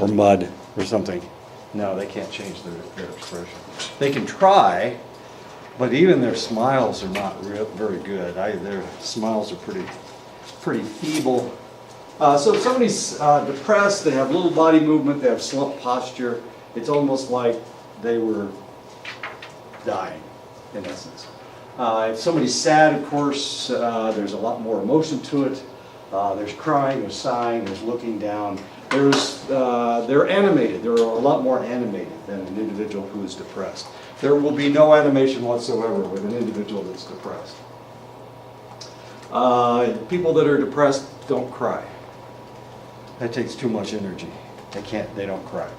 or mud or something. No, they can't change their expression. They can try, but even their smiles are not very good. Their smiles are pretty feeble. So if somebody's depressed, they have little body movement, they have slumped posture, it's almost like they were dying, in essence. If somebody's sad, of course, there's a lot more emotion to it. There's crying, there's sighing, there's looking down. They're animated. They're a lot more animated than an individual who is depressed. There will be no animation whatsoever with an individual that's depressed. People that are depressed don't cry. That takes too much energy. They don't cry.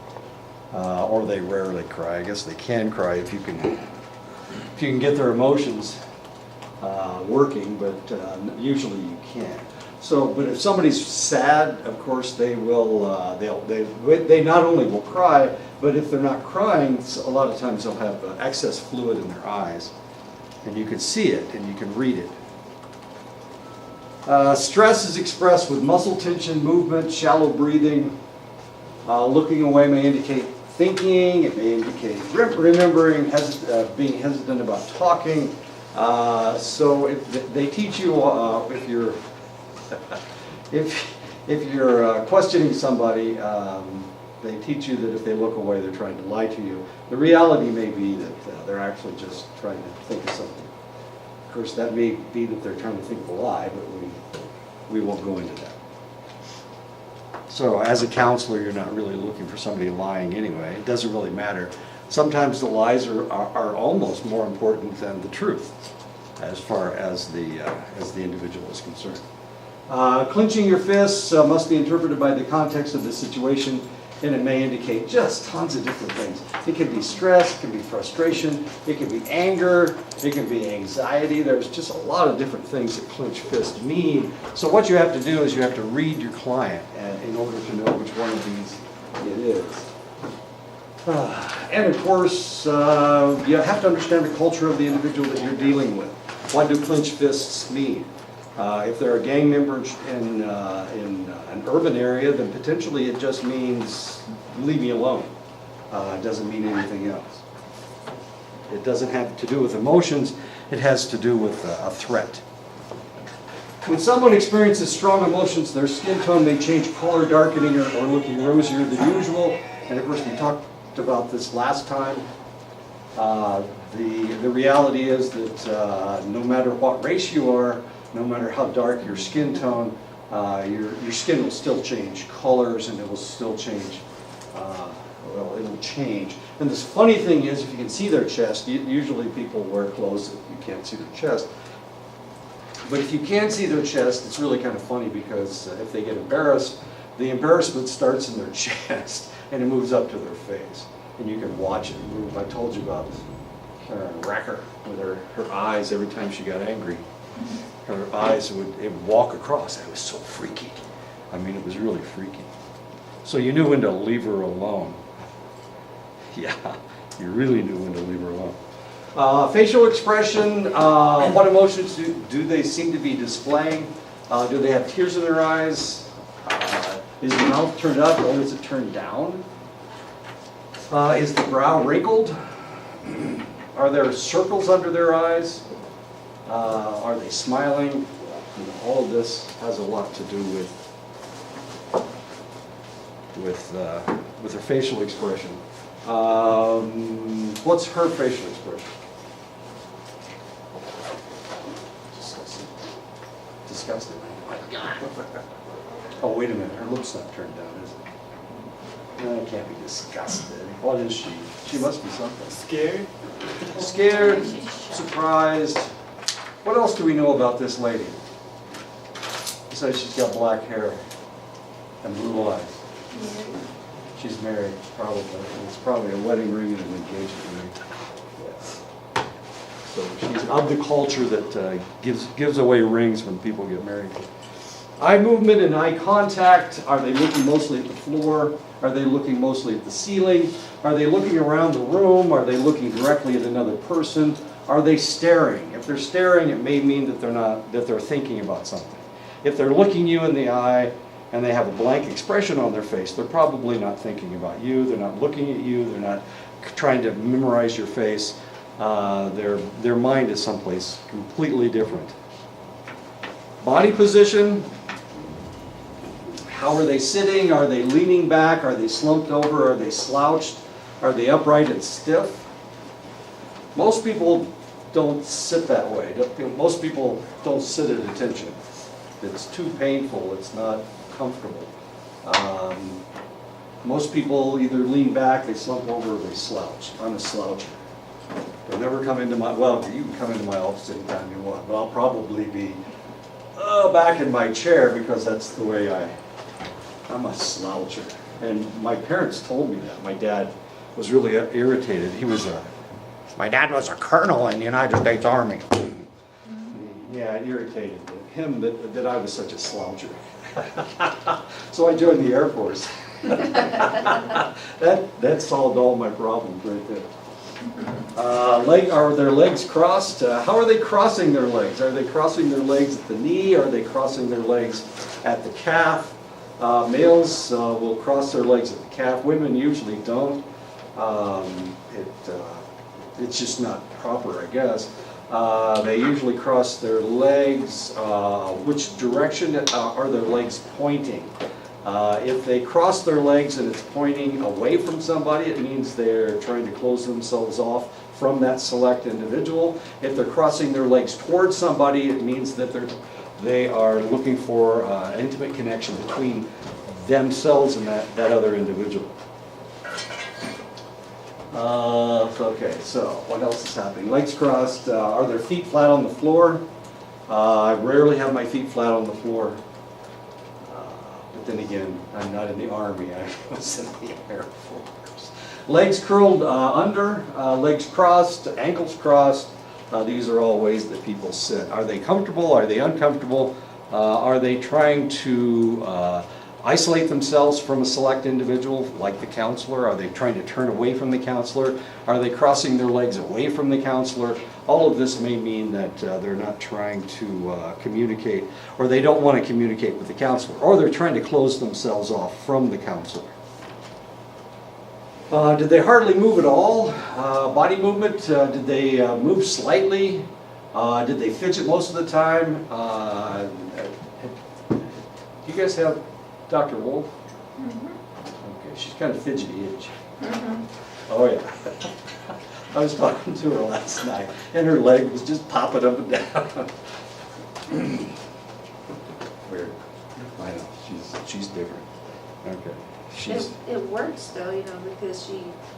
Or they rarely cry. I guess they can cry if you can get their emotions working, but usually you can't. So, but if somebody's sad, of course they will. They not only will cry, but if they're not crying, a lot of times they'll have excess fluid in their eyes, and you can see it and you can read it. Stress is expressed with muscle tension, movement, shallow breathing. Looking away may indicate thinking. It may indicate remembering, being hesitant about talking. So if they teach you if you're questioning somebody, they teach you that if they look away, they're trying to lie to you. The reality may be that they're actually just trying to think of something. Of course, that may be that they're trying to think of a lie, but we won't go into that. So as a counselor, you're not really looking for somebody lying anyway. It doesn't really matter. Sometimes the lies are almost more important than the truth, as far as the individual is concerned. Clenching your fists must be interpreted by the context of the situation, and it may indicate just tons of different things. It can be stress, it can be frustration, it can be anger, it can be anxiety. There's just a lot of different things that clenched fists mean. So what you have to do is you have to read your client in order to know which one of these it is. And of course, you have to understand the culture of the individual that you're dealing with. What do clenched fists mean? If they're a gang member in an urban area, then potentially it just means leave me alone. It doesn't mean anything else. It doesn't have to do with emotions. It has to do with a threat. When someone experiences strong emotions, their skin tone may change color, darkening, or looking rosier than usual. And of course, we talked about this last time. The reality is that no matter what race you are, no matter how dark your skin tone, your skin will still change colors, and it will still change. Well, it will change. And this funny thing is, if you can see their chest, usually people wear clothes that you can't see their chest. But if you can see their chest, it's really kind of funny, because if they get embarrassed, the embarrassment starts in their chest and it moves up to their face. And you can watch it move. I told you about Karen Racker with her eyes every time she got angry. Her eyes would walk across. It was so freaky. I mean, it was really freaky. So you knew when to leave her alone. Yeah, you really knew when to leave her alone. Facial expression, what emotions do they seem to be displaying? Do they have tears in their eyes? Is the mouth turned up, or is it turned down? Is the brow wrinkled? Are there circles under their eyes? Are they smiling? All of this has a lot to do with their facial expression. What's her facial expression? Disgusted. Oh my God. Oh, wait a minute. Her lip's not turned down, is it? No, it can't be disgusted. What is she? She must be something. Scared? Scared, surprised. What else do we know about this lady? Besides, she's got black hair and blue eyes. She's married, probably. It's probably a wedding ring and an engagement ring. Yes. So she's of the culture that gives away rings when people get married. Eye movement and eye contact. Are they looking mostly at the floor? Are they looking mostly at the ceiling? Are they looking around the room? Are they looking directly at another person? Are they staring? If they're staring, it may mean that they're thinking about something. If they're looking you in the eye, and they have a blank expression on their face, they're probably not thinking about you, they're not looking at you, they're not trying to memorize your face. Their mind is someplace completely different. Body position. How are they sitting? Are they leaning back? Are they slumped over? Are they slouched? Are they upright and stiff? Most people don't sit that way. Most people don't sit at attention. It's too painful. It's not comfortable. Most people either lean back, they slump over, or they slouch. I'm a sloucher. They'll never come into my, well, you can come into my office anytime you want, but I'll probably be back in my chair because that's the way I'm a sloucher. And my parents told me that. My dad was really irritated. My dad was a colonel in the United States Army. Yeah, it irritated him that I was such a sloucher. So I joined the Air Force. That solved all my problems right there. Are their legs crossed? How are they crossing their legs? Are they crossing their legs at the knee? Are they crossing their legs at the calf? Males will cross their legs at the calf. Women usually don't. It's just not proper, I guess. They usually cross their legs. Which direction are their legs pointing? If they cross their legs and it's pointing away from somebody, it means they're trying to close themselves off from that select individual. If they're crossing their legs towards somebody, it means that they are looking for an intimate connection between themselves and that other individual. Okay, so what else is happening? Legs crossed. Are their feet flat on the floor? I rarely have my feet flat on the floor. But then again, I'm not in the Army. I was in the Air Force. Legs curled under, legs crossed, ankles crossed. These are all ways that people sit. Are they comfortable? Are they uncomfortable? Are they trying to isolate themselves from a select individual, like the counselor? Are they trying to turn away from the counselor? Are they crossing their legs away from the counselor? All of this may mean that they're not trying to communicate, or they don't want to communicate with the counselor, or they're trying to close themselves off from the counselor. Did they hardly move at all? Body movement, did they move slightly? Did they fidget most of the time? Do you guys have Dr. Wolf? Mm-hmm. Okay, she's kind of fidgety, isn't she? Mm-hmm. Oh yeah. I was talking to her last night, and her leg was just popping up and down. Weird. I know, she's different. Okay. It works though, because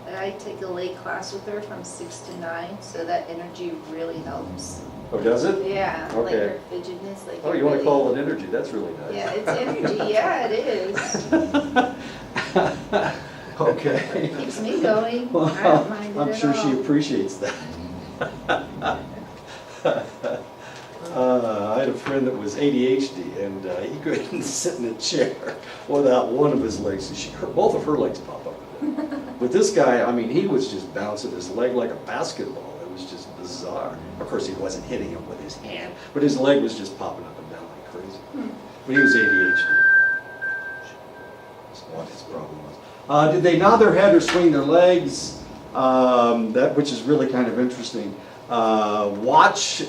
I take a leg class with her from 6 to 9, so that energy really helps. Oh, does it? Yeah, okay. Like her fidgetness. Oh, you want to call it energy? That's really nice. Yeah, it's energy. Yeah, it is. Okay. It keeps me going. Well, I don't mind it I'm at sure all. she appreciates that. I had a friend that was ADHD, and he couldn't sit in a chair without one of his legs. Both of her legs pop up. But this guy, I mean, he was just bouncing his leg like a basketball. It was just bizarre. Of course, he wasn't hitting him with his hand, but his leg was just popping up and down like crazy. But he was ADHD. That's what his problem was. Did they nod their head or swing their legs? Which is really kind of interesting. Watch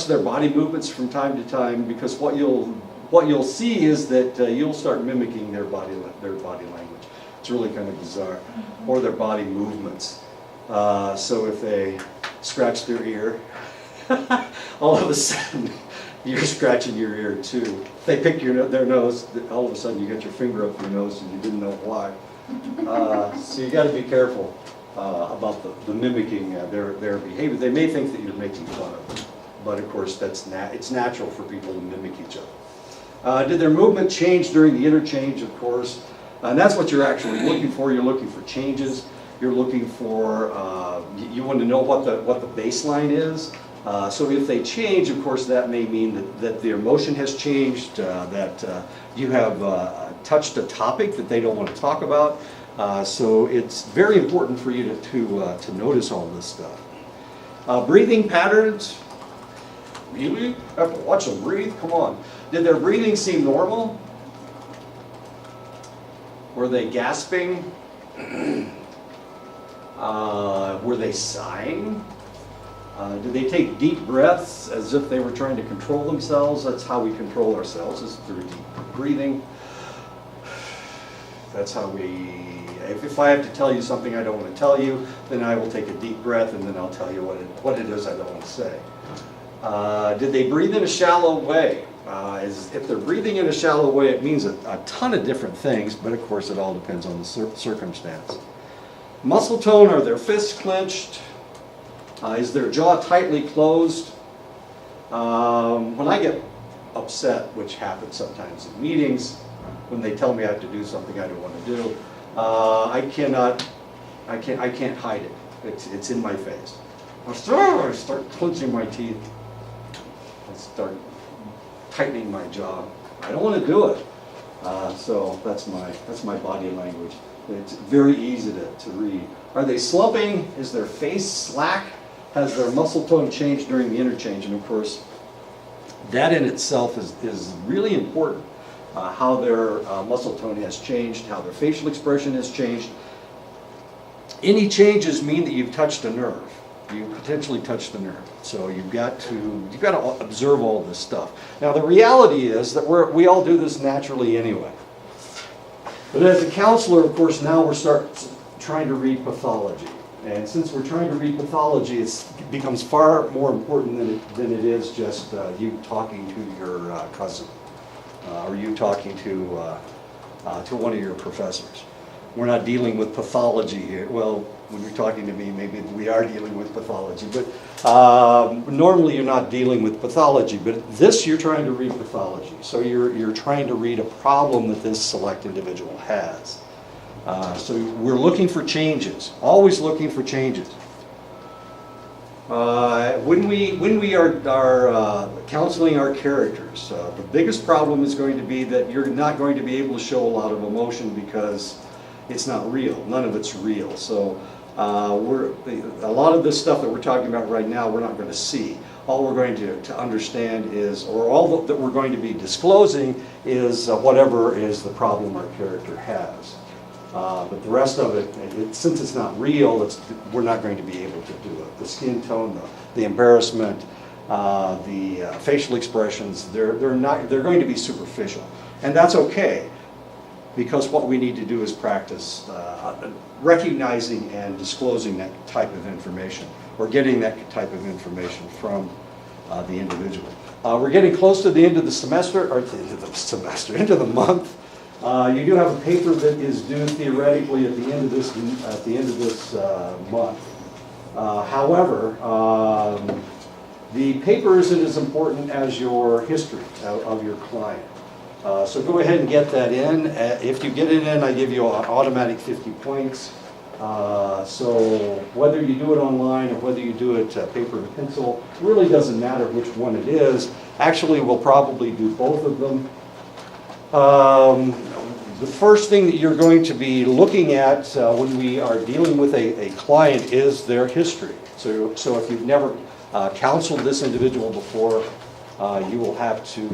their body movements from time to time, because what you'll see is that you'll start mimicking their body language. It's really kind of bizarre, or their body movements. So if they scratch their ear, all of a sudden you're scratching your ear too. If they pick their nose, all of a sudden you get your finger up your nose and you didn't know why. So you got to be careful about the mimicking their behavior. They may think that you're making fun of them, but of course it's natural for people to mimic each other. Did their movement change during the interchange? Of course, and that's what you're actually looking for. You're looking for changes. You're looking for you want to know what the baseline is. So if they change, of course, that may mean that their motion has changed. That you have touched a topic that they don't want to talk about. So it's very important for you to notice all this stuff. Breathing patterns. Really? Have to watch them breathe? Come on. Did their breathing seem normal? Were they gasping? Were they sighing? Did they take deep breaths as if they were trying to control themselves? That's how we control ourselves, is through deep breathing. That's how we, if I have to tell you something I don't want to tell you, then I will take a deep breath and then I'll tell you what it is I don't want to say. Did they breathe in a shallow way? If they're breathing in a shallow way, it means a ton of different things, but of course it all depends on the circumstance. Muscle tone, are their fists clenched? Is their jaw tightly closed? When I get upset, which happens sometimes in meetings, when they tell me I have to do something I don't want to do, I can't hide it. It's in my face. I start clenching my teeth. I start tightening my jaw. I don't want to do it. So that's my body language. It's very easy to read. Are they slumping? Is their face slack? Has their muscle tone changed during the interchange? And of course, that in itself is really important. How their muscle tone has changed, how their facial expression has changed. Any changes mean that you've touched a nerve. You potentially touched the nerve. So you've got to observe all this stuff. Now the reality is that we all do this naturally anyway. But as a counselor, of course, now we're trying to read pathology. And since we're trying to read pathology, it becomes far more important than it is just you talking to your cousin or you talking to one of your professors. We're not dealing with pathology here. Well, when you're talking to me, maybe we are dealing with pathology, but normally you're not dealing with pathology. But this, you're trying to read pathology. So you're trying to read a problem that this select individual has. So we're looking for changes, always looking for changes. When we are counseling our characters, the biggest problem is going to be that you're not going to be able to show a lot of emotion because it's not real. None of it's real. So a lot of this stuff that we're talking about right now, we're not going to see. All we're going to understand is, or all that we're going to be disclosing is whatever is the problem our character has. But the rest of it, since it's not real, we're not going to be able to do it. The skin tone, the embarrassment, the facial expressions, they're going to be superficial. And that's okay, because what we need to do is practice recognizing and disclosing that type of information, or getting that type of information from the individual. We're getting close to the end of the semester, or end of the month. You do have a paper that is due theoretically at the end of this month. However, the paper isn't as important as your history of your client. So go ahead and get that in. If you get it in, I give you an automatic 50 points. So whether you do it online or whether you do it paper and pencil, really doesn't matter which one it is. Actually, we'll probably do both of them. The first thing that you're going to be looking at when we are dealing with a client is their history. So if you've never counseled this individual before, you'll have to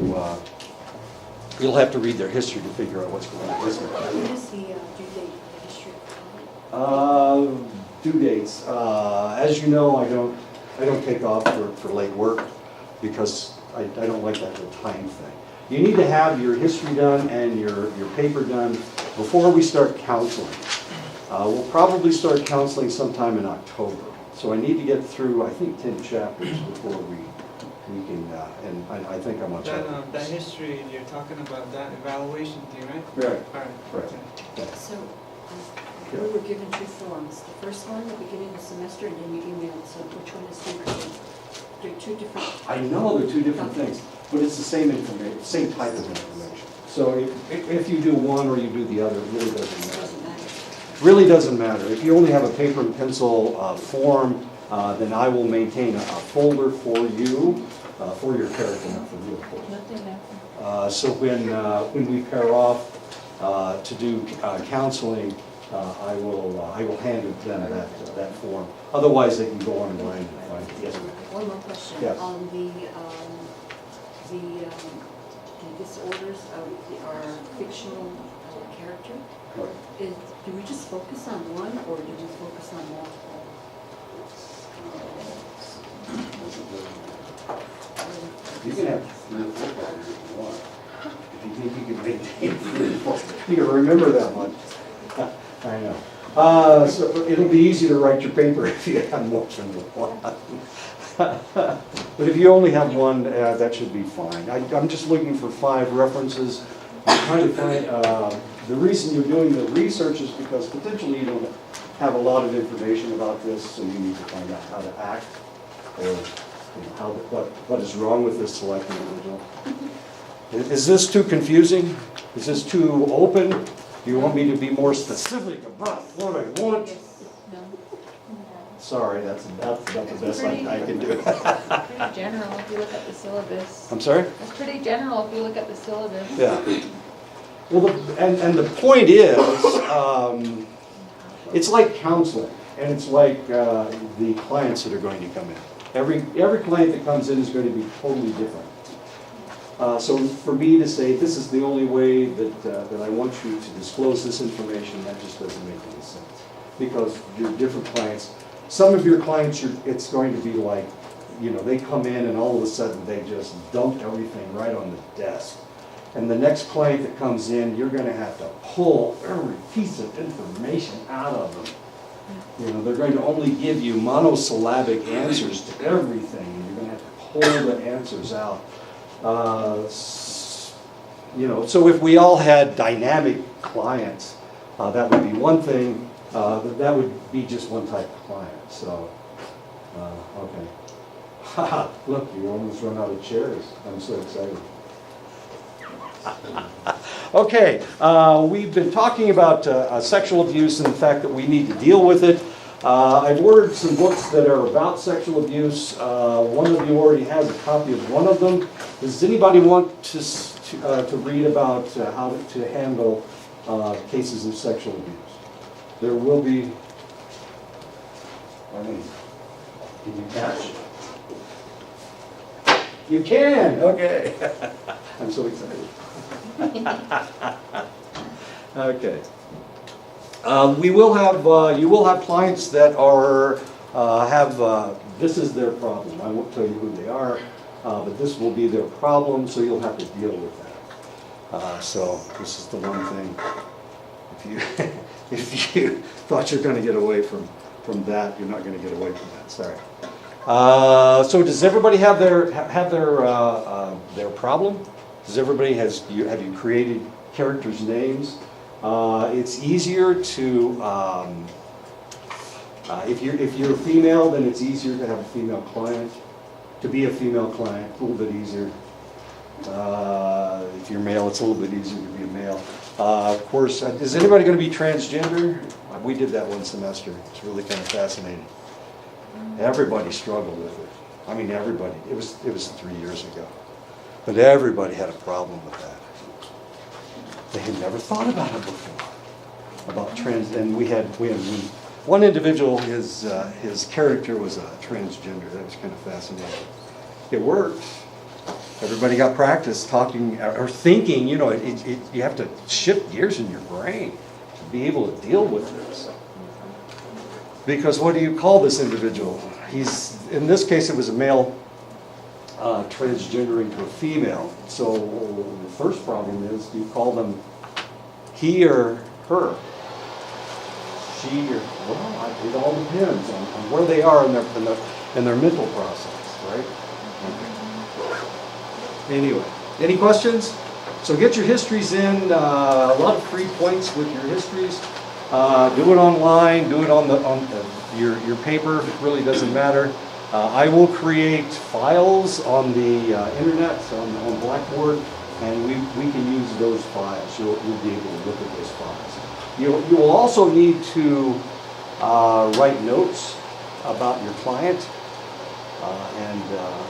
read their history to figure out what's going on. Yes, ma'am. What is the due date for the history? Due dates. As you know, I don't take off for late work because I don't like that whole time thing. You need to have your history done and your paper done before we start counseling. We'll probably start counseling sometime in October. So I need to get through, I think, 10 chapters before we can, and I think I'm on track. That history you're talking about, that evaluation thing, right? Right. All right. Right. Okay. So, we were given two forms. The first one, the beginning of the semester, and then you emailed, so which one is different? They're two different. I know they're two different things, but it's the same information, same type of information. So if you do one or you do the other, it really doesn't matter. Doesn't matter. Really doesn't matter. If you only have a paper and pencil form, then I will maintain a folder for you, for your character, not for you, of course. Nothing there. So when we pair off to do counseling, I will hand them that form. Otherwise, they can go online and find it. Yes, ma'am. One more question. Yes. On the disorders are fictional called character. Right. Do we just focus on one, or do we focus on multiple? You can have 3 or 4 colors if you want. If you think you can maintain 3 or 4, you can remember that much. I know. So it'll be easy to write your paper if you have more than one. But if you only have one, that should be fine. I'm just looking for 5 references. I'm trying to find, the reason you're doing the research is because potentially you don't have a lot of information about this, so you need to find out how to act, or how, what is wrong with this select individual. Is this too confusing? Is this too open? Do you want me to be more specific about what I want? No? Sorry, that's about the best I can do. Pretty general if you look at the syllabus. I'm sorry? It's pretty general if you look at the syllabus. Yeah. Well, and the point is, it's like counseling, and it's like the clients that are going to come in. Every client that comes in is going to be totally different. So for me to say, this is the only way that I want you to disclose this information, that just doesn't make any sense. Because you're different clients. Some of your clients, it's going to be like, they come in and all of a sudden they just dump everything right on the desk. And the next client that comes in, you're going to have to pull every piece of information out of them. They're going to only give you monosyllabic answers to everything, and you're going to have to pull the answers out. So if we all had dynamic clients, that would be one thing. That would be just one type of client. So, okay. Haha, look, you almost run out of chairs. I'm so excited. Okay, we've been talking about sexual abuse and the fact that we need to deal with it. I've ordered some books that are about sexual abuse. One of you already has a copy of one of them. Does anybody want to read about how to handle cases of sexual abuse? There will be, can you catch? You can, okay. I'm so excited. Okay. You will have clients that this is their problem. I won't tell you who they are, but this will be their problem, so you'll have to deal with that. So this is the one thing. If you thought you're going to get away from that, you're not going to get away from that. Sorry. So does everybody have their problem? Does everybody have you created characters' names? It's easier to if you're a female, then it's easier to have a female client. To be a female client, a little bit easier. If you're male, it's a little bit easier to be a male. Of course, is anybody going to be transgender? We did that one semester. It's really kind of fascinating. Everybody struggled with it. I mean, everybody. It was 3 years ago, but everybody had a problem with that. They had never thought about it before, about trans. And we had one individual. His character was a transgender. That was kind of fascinating. It worked. Everybody got practice talking or thinking. You have to shift gears in your brain to be able to deal with this. Because what do you call this individual? In this case, it was a male transgendering to a female. So the first problem is, do you call them he or her? She or, well, it all depends on where they are in their mental process, right? Okay. Anyway, any questions? So get your histories in, a lot of free points with your histories. Do it online, do it on your paper, it really doesn't matter. I will create files on the internet, on Blackboard, and we can use those files. You'll be able to look at those files. You will also need to write notes about your client,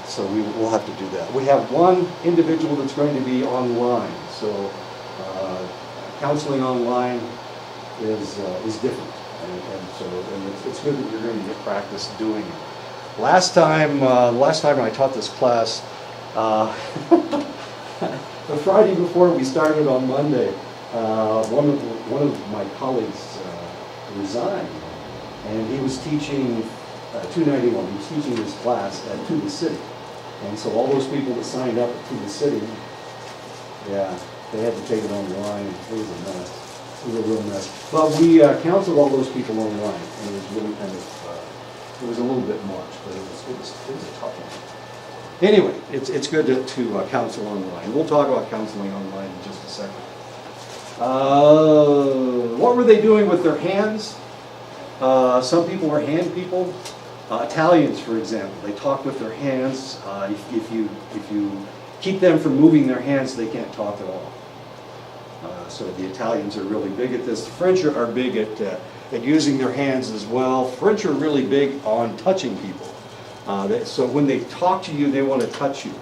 so we'll have to do that. We have one individual that's going to be online, so counseling online is different, and it's good that you're going to get practice doing it. Last time I taught this class, the Friday before we started on Monday, One of my colleagues resigned, and he was teaching 291. He was teaching his class at Tuba City, and so all those people that signed up at Tuba City, yeah, they had to take it online. It was a mess. It was a real mess. But we counseled all those people online, and it was really kind of it was a little bit much, but it was a tough one. Anyway, it's good to counsel online. We'll talk about counseling online in just a second. What were they doing with their hands? Some people are hand people. Italians, for example, they talk with their hands. If you keep them from moving their hands, they can't talk at all. So the Italians are really big at this. The French are big at using their hands as well. French are really big on touching people. So when they talk to you, they want to touch you.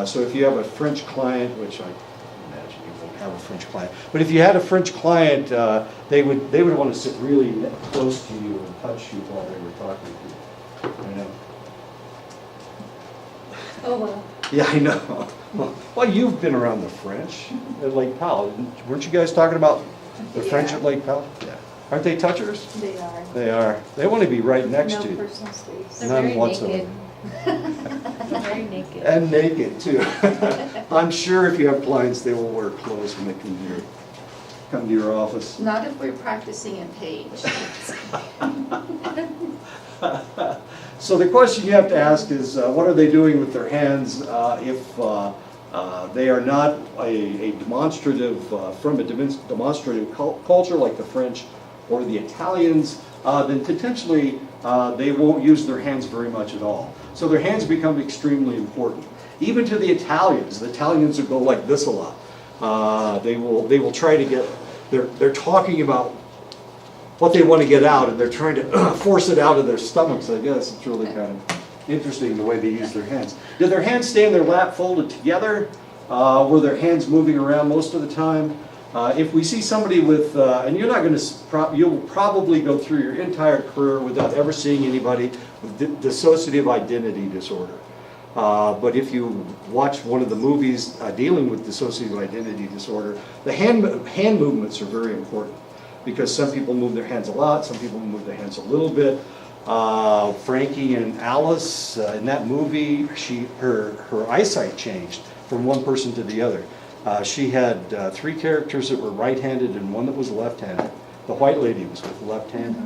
So if you have a French client, which I imagine you won't have a French client, but if you had a French client, they would want to sit really close to you and touch you while they were talking to you. I know. Oh, well. Yeah, I know. Well, you've been around the French at Lake Powell. Weren't you guys talking about the French at Lake Powell? Yeah. Aren't they touchers? They are. They are. They want to be right next No to you. personal space. They're None very whatsoever. naked. They're very naked. And naked too. I'm sure if you have clients, they will wear clothes when they come to your office. Not if we're practicing in Page. So the question you have to ask is, what are they doing with their hands if they are not a demonstrative, from a demonstrative culture like the French or the Italians, then potentially they won't use their hands very much at all. So their hands become extremely important. Even to the Italians will go like this a lot. They will try to get, they're talking about what they want to get out, and they're trying to force it out of their stomachs, I guess. It's really kind of interesting the way they use their hands. Did their hands stay in their lap folded together? Were their hands moving around most of the time? If we see somebody with, and you're not going to, you'll probably go through your entire career without ever seeing anybody with dissociative identity disorder. But if you watch one of the movies dealing with dissociative identity disorder, the hand movements are very important, because some people move their hands a lot, some people move their hands a little bit. Frankie and Alice, in that movie, her eyesight changed from one person to the other. She had 3 characters that were right-handed and one that was left-handed. The white lady was left-handed.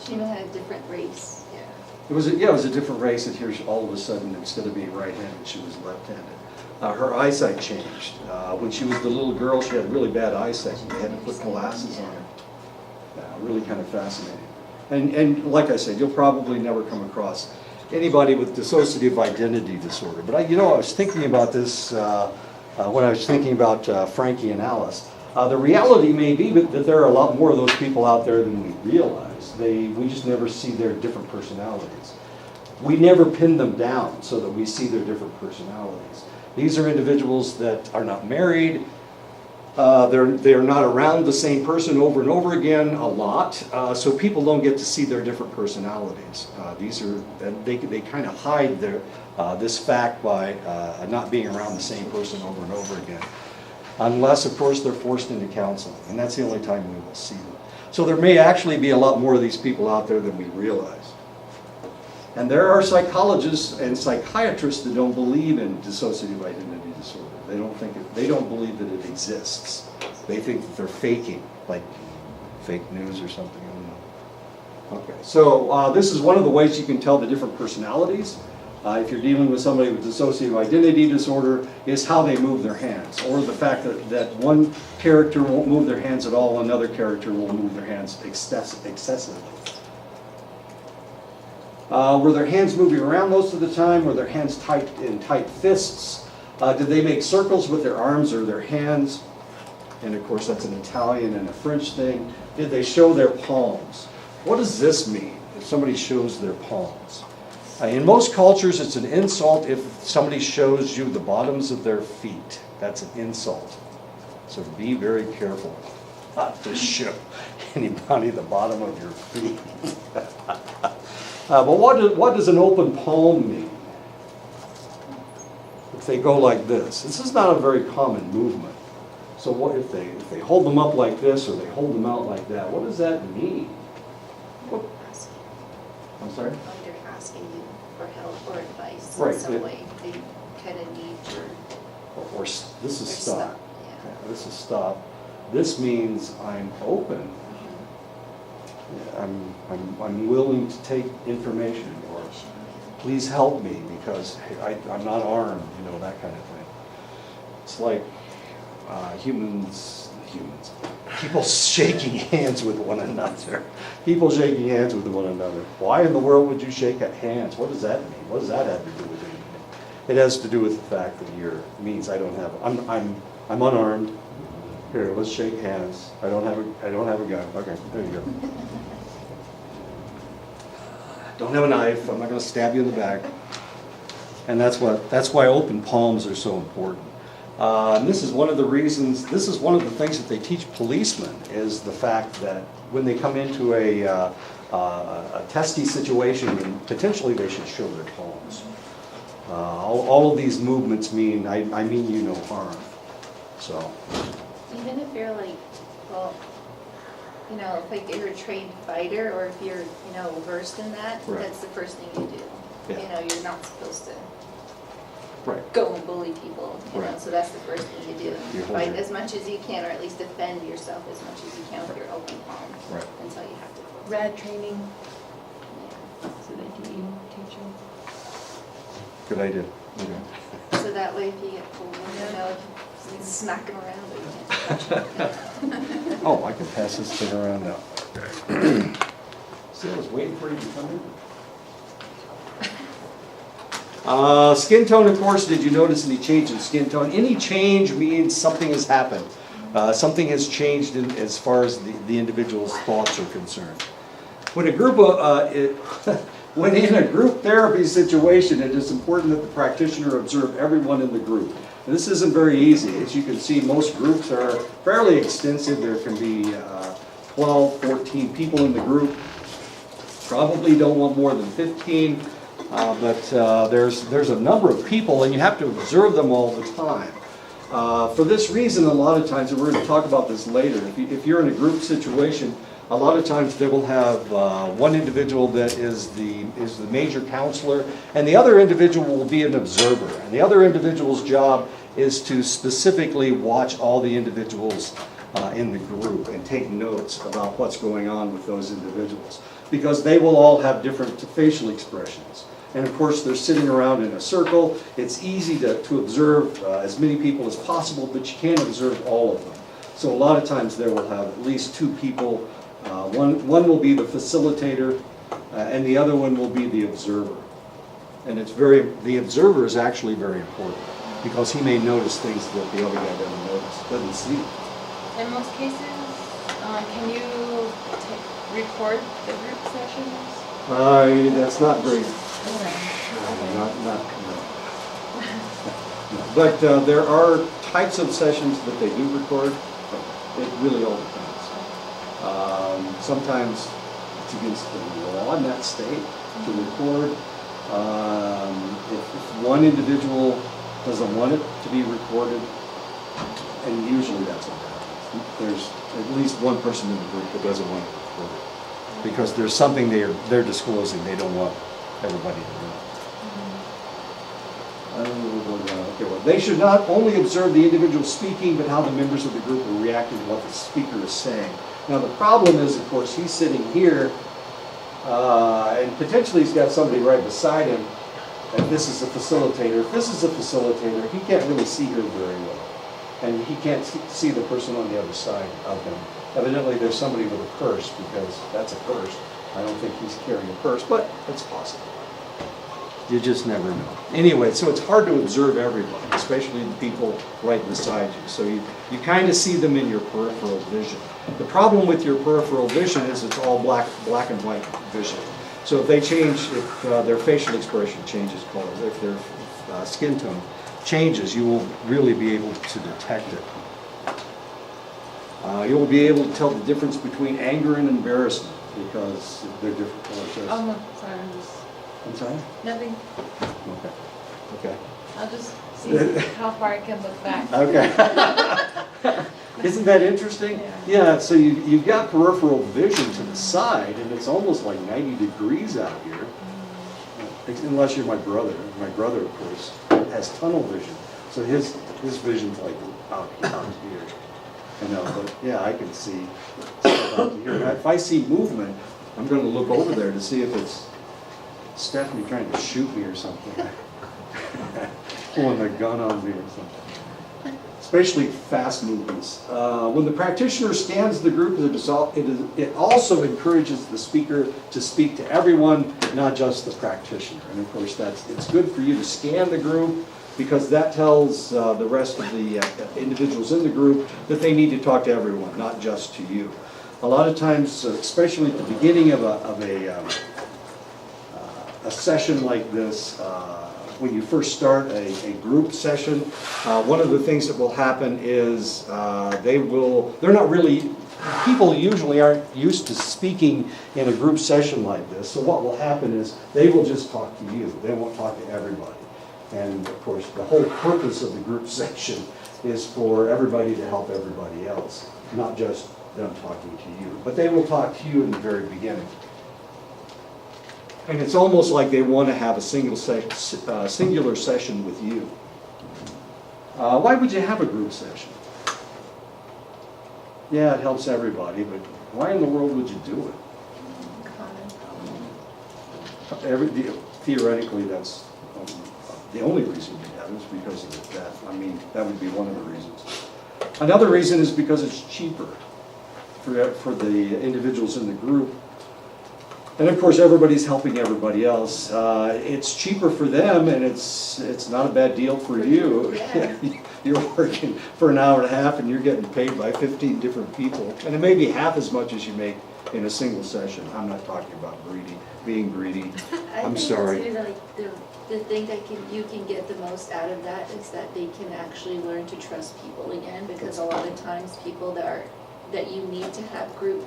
She even had a different race. Yeah. It was a different race, and here all of a sudden, instead of being right-handed, she was left-handed. Her eyesight changed. When she was the little girl, she had really bad eyesight, and they had to put glasses on her. Really kind of fascinating. And like I said, you'll probably never come across anybody with dissociative identity disorder. But I was thinking about this when I was thinking about Frankie and Alice. The reality may be that there are a lot more of those people out there than we realize. We just never see their different personalities. We never pin them down so that we see their different personalities. These are individuals that are not married. They're not around the same person over and over again a lot, so people don't get to see their different personalities. They kind of hide this fact by not being around the same person over and over again, unless, of course, they're forced into counseling, and that's the only time we will see them. So there may actually be a lot more of these people out there than we realize. And there are psychologists and psychiatrists that don't believe in dissociative identity disorder. They don't believe that it exists. They think that they're faking, like fake news or something. I don't know. Okay, so this is one of the ways you can tell the different personalities. If you're dealing with somebody with dissociative identity disorder, is how they move their hands, or the fact that one character won't move their hands at all, another character will move their hands excessively. Were their hands moving around most of the time? Were their hands tight in tight fists? Did they make circles with their arms or their hands? And of course, that's an Italian and a French thing. Did they show their palms? What does this mean, if somebody shows their palms? In most cultures, it's an insult if somebody shows you the bottoms of their feet. That's an insult. So be very careful not to show anybody the bottom of your feet. But what does an open palm mean? If they go like this. This is not a very common movement. So what if they hold them up like this or they hold them out like that? What does that mean? What- I'm sorry? Like they're asking you for help or advice Right, in some it- way. They kind of need your, This is your stop. stuff. Yeah. Okay, this is stop. This means I'm open. Mhm. I'm willing to take information, or please help me because hey, I'm not armed, you know, that kind of thing. It's like people shaking hands with one another. People shaking hands with one another. Why in the world would you shake hands? What does that mean? What does that have to do with anything? It has to do with the fact that means I don't have, I'm unarmed. Here, let's shake hands. I don't have a gun. Okay, there you go. Don't have a knife. I'm not going to stab you in the back. And that's why open palms are so important. And this is one of the reasons. This is one of the things that they teach policemen is the fact that when they come into a testy situation, potentially they should show their palms. All of these movements mean I mean you no harm. So. Even if you're like, well, you know, if like you're a trained fighter or if you're, you know, versed in that, Right. that's the first thing you do. Yeah. You know, you're not supposed to Right. go and bully people, you know, Right. so that's the first thing you do. You hold Fight your- as much as you can, or at least defend yourself as much as you can with your open palm. Right. Until you have to close. Rad training, Yeah. so the DE teacher. Good idea. Okay. So that way if you get pulled, you know, you can smack them around, but you can't touch them. Oh, I can pass this thing around now. See, I was waiting for you to come in. Skin tone, of course, did you notice any change in skin tone? Any change means something has happened. Something has changed as far as the individual's thoughts are concerned. When when in a group therapy situation, it is important that the practitioner observe everyone in the group. And this isn't very easy. As you can see, most groups are fairly extensive. There can be 12, 14 people in the group. Probably don't want more than 15, but there's a number of people, and you have to observe them all the time. For this reason, a lot of times, and we're going to talk about this later, if you're in a group situation, a lot of times they will have one individual that is the major counselor, and the other individual will be an observer. And the other individual's job is to specifically watch all the individuals in the group and take notes about what's going on with those individuals, because they will all have different facial expressions. And of course, they're sitting around in a circle. It's easy to observe as many people as possible, but you can't observe all of them. So a lot of times they will have at least two people. One will be the facilitator, and the other one will be the observer. And the observer is actually very important, because he may notice things that the other guy doesn't see. In most cases, can you record the group sessions? That's not very, Okay. no. But there are types of sessions that they do record. It really all depends. Sometimes it's against the law in that state to record. If one individual doesn't want it to be recorded, and usually that's what happens. There's at least one person in the group that doesn't want it recorded, because there's something they're disclosing they don't want everybody to know. Okay, well, they should not only observe the individual speaking, but how the members of the group are reacting to what the speaker is saying. Now, the problem is, of course, he's sitting here, and potentially he's got somebody right beside him, and this is a facilitator. If this is a facilitator, he can't really see her very well, and he can't see the person on the other side of him. Evidently, there's somebody with a purse, because that's a purse. I don't think he's carrying a purse, but it's possible. You just never know. Anyway, so it's hard to observe everybody, especially the people right beside you. So you kind of see them in your peripheral vision. The problem with your peripheral vision is it's all black and white vision. So if they change, if their facial expression changes color, if their skin tone changes, you will really be able to detect it. You'll be able to tell the difference between anger and embarrassment, because they're different colors. Oh, no, sorry, I'm just, I'm sorry? nothing. Okay. Okay. I'll just see how far I can look back. Okay. Isn't that interesting? Yeah, so you've got peripheral vision to the side, and it's almost like 90 degrees out here. Unless you're my brother. My brother, of course, has tunnel vision. So his vision's like out here. I know, but yeah, I can see stuff out here. Now, if I see movement, I'm going to look over there to see if it's Stephanie trying to shoot me or something. Pulling a gun on me or something. Especially fast movements. When the practitioner scans the group, it also encourages the speaker to speak to everyone, not just the practitioner. And of course, it's good for you to scan the group, because that tells the rest of the individuals in the group that they need to talk to everyone, not just to you. A lot of times, especially at the beginning of a session like this, when you first start a group session, one of the things that will happen is people usually aren't used to speaking in a group session like this. So what will happen is they will just talk to you. They won't talk to everybody. And of course, the whole purpose of the group session is for everybody to help everybody else, not just them talking to you. But they will talk to you in the very beginning. And it's almost like they want to have a singular session with you. Why would you have a group session? Yeah, it helps everybody, but why in the world would you do it? Theoretically, that's the only reason you have it is because of that. I mean, that would be one of the reasons. Another reason is because it's cheaper for the individuals in the group. And of course, everybody's helping everybody else. It's cheaper for them, and it's not a bad deal for you. Yeah. You're working for an hour and a half, and you're getting paid by 15 different people. And it may be half as much as you make in a single session. I'm not talking about being greedy. I'm sorry. I think that's really the thing that you can get the most out of that is that they can actually learn to trust people again, because a lot of times people that you need to have group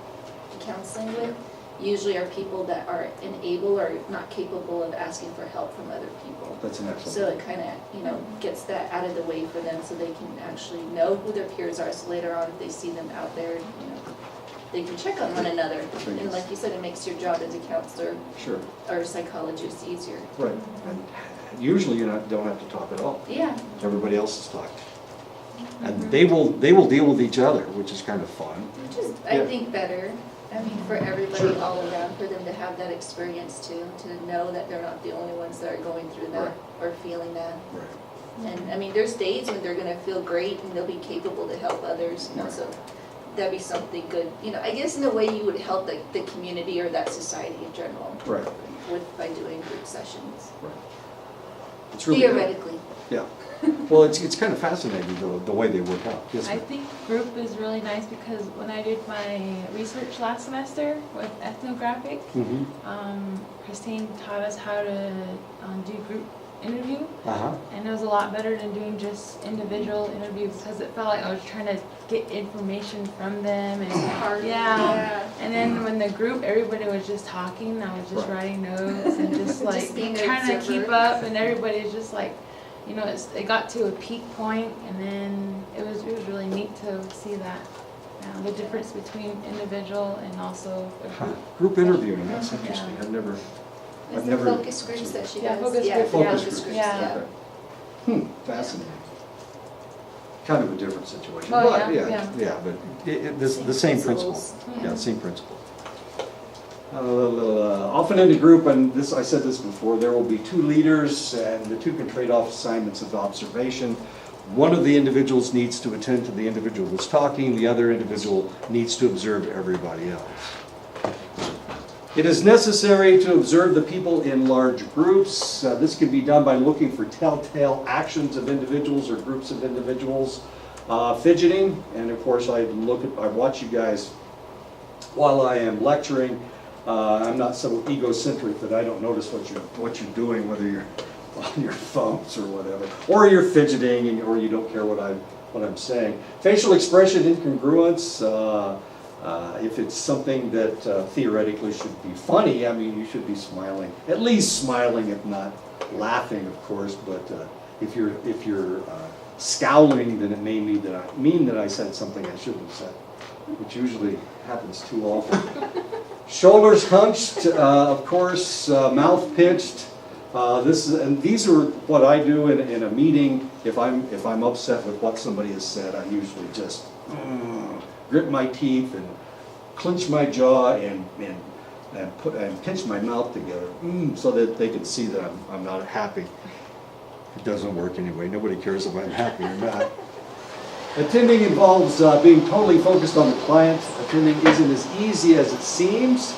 counseling with usually are people that are unable or not capable of asking for help from other people. That's an excellent. So it kind of, gets that out of the way for them so they can actually know who their peers are. So later on, if they see them out there, they can check on one another. And like you said, it makes your job as a counselor Sure. or psychologist easier. Right. And usually you don't have to talk at all. Yeah. Everybody else is talking. And they will deal with each other, which is kind of fun. Which is, Yeah. I think, better. I mean, for everybody Sure. all around, for them to have that experience too, to know that they're not the only ones that are going through that or feeling that. Right. And I mean, there's days when they're gonna feel great and they'll be capable to help others, Right. so that'd be something good. I guess in a way you would help the community or that society in general Right. by doing group sessions. Right. It's really good. Theoretically. Yeah. Well, it's kind of fascinating the way they work out. Yes, I ma'am. think group is really nice because when I did my research last semester with ethnographic, Mhm. Christine taught us how to do group interview, Uh-huh. and it was a lot better than doing just individual interviews because it felt like I was trying to get information from them and Hard. yeah. And then when the group, everybody was just talking, I was just Right. writing notes and just like Just being an trying to observer. keep up, and everybody's just like, it got to a peak point, and then it was really neat to see that, the difference between individual and also a Huh. group. Group interviewing, that's interesting. I've never. It's the focus groups that she Yeah, does. focus Yeah, group, yeah. focus groups, Yeah. Okay. Fascinating. Kind of a different situation. Oh, But, yeah. but the same principle. principles. Yeah, same principle. Often in a group, and I said this before, there will be two leaders, and the two can trade off assignments of observation. One of the individuals needs to attend to the individual who's talking, the other individual needs to observe everybody else. It is necessary to observe the people in large groups. This can be done by looking for telltale actions of individuals or groups of individuals. Fidgeting, and of course I watch you guys while I am lecturing. I'm not so egocentric that I don't notice what you're doing, whether you're on your phones or whatever, or you're fidgeting, or you don't care what I'm saying. Facial expression incongruence. If it's something that theoretically should be funny, I mean, you should be smiling, at least smiling, if not laughing, of course. But if you're scowling, then it may mean that I said something I shouldn't have said, which usually happens too often. Shoulders hunched, of course, mouth pitched. These are what I do in a meeting. If I'm upset with what somebody has said, I usually just grit my teeth and clench my jaw and pinch my mouth together so that they can see that I'm not happy. It doesn't work anyway. Nobody cares if I'm happy or not. Attending involves being totally focused on the client. Attending isn't as easy as it seems.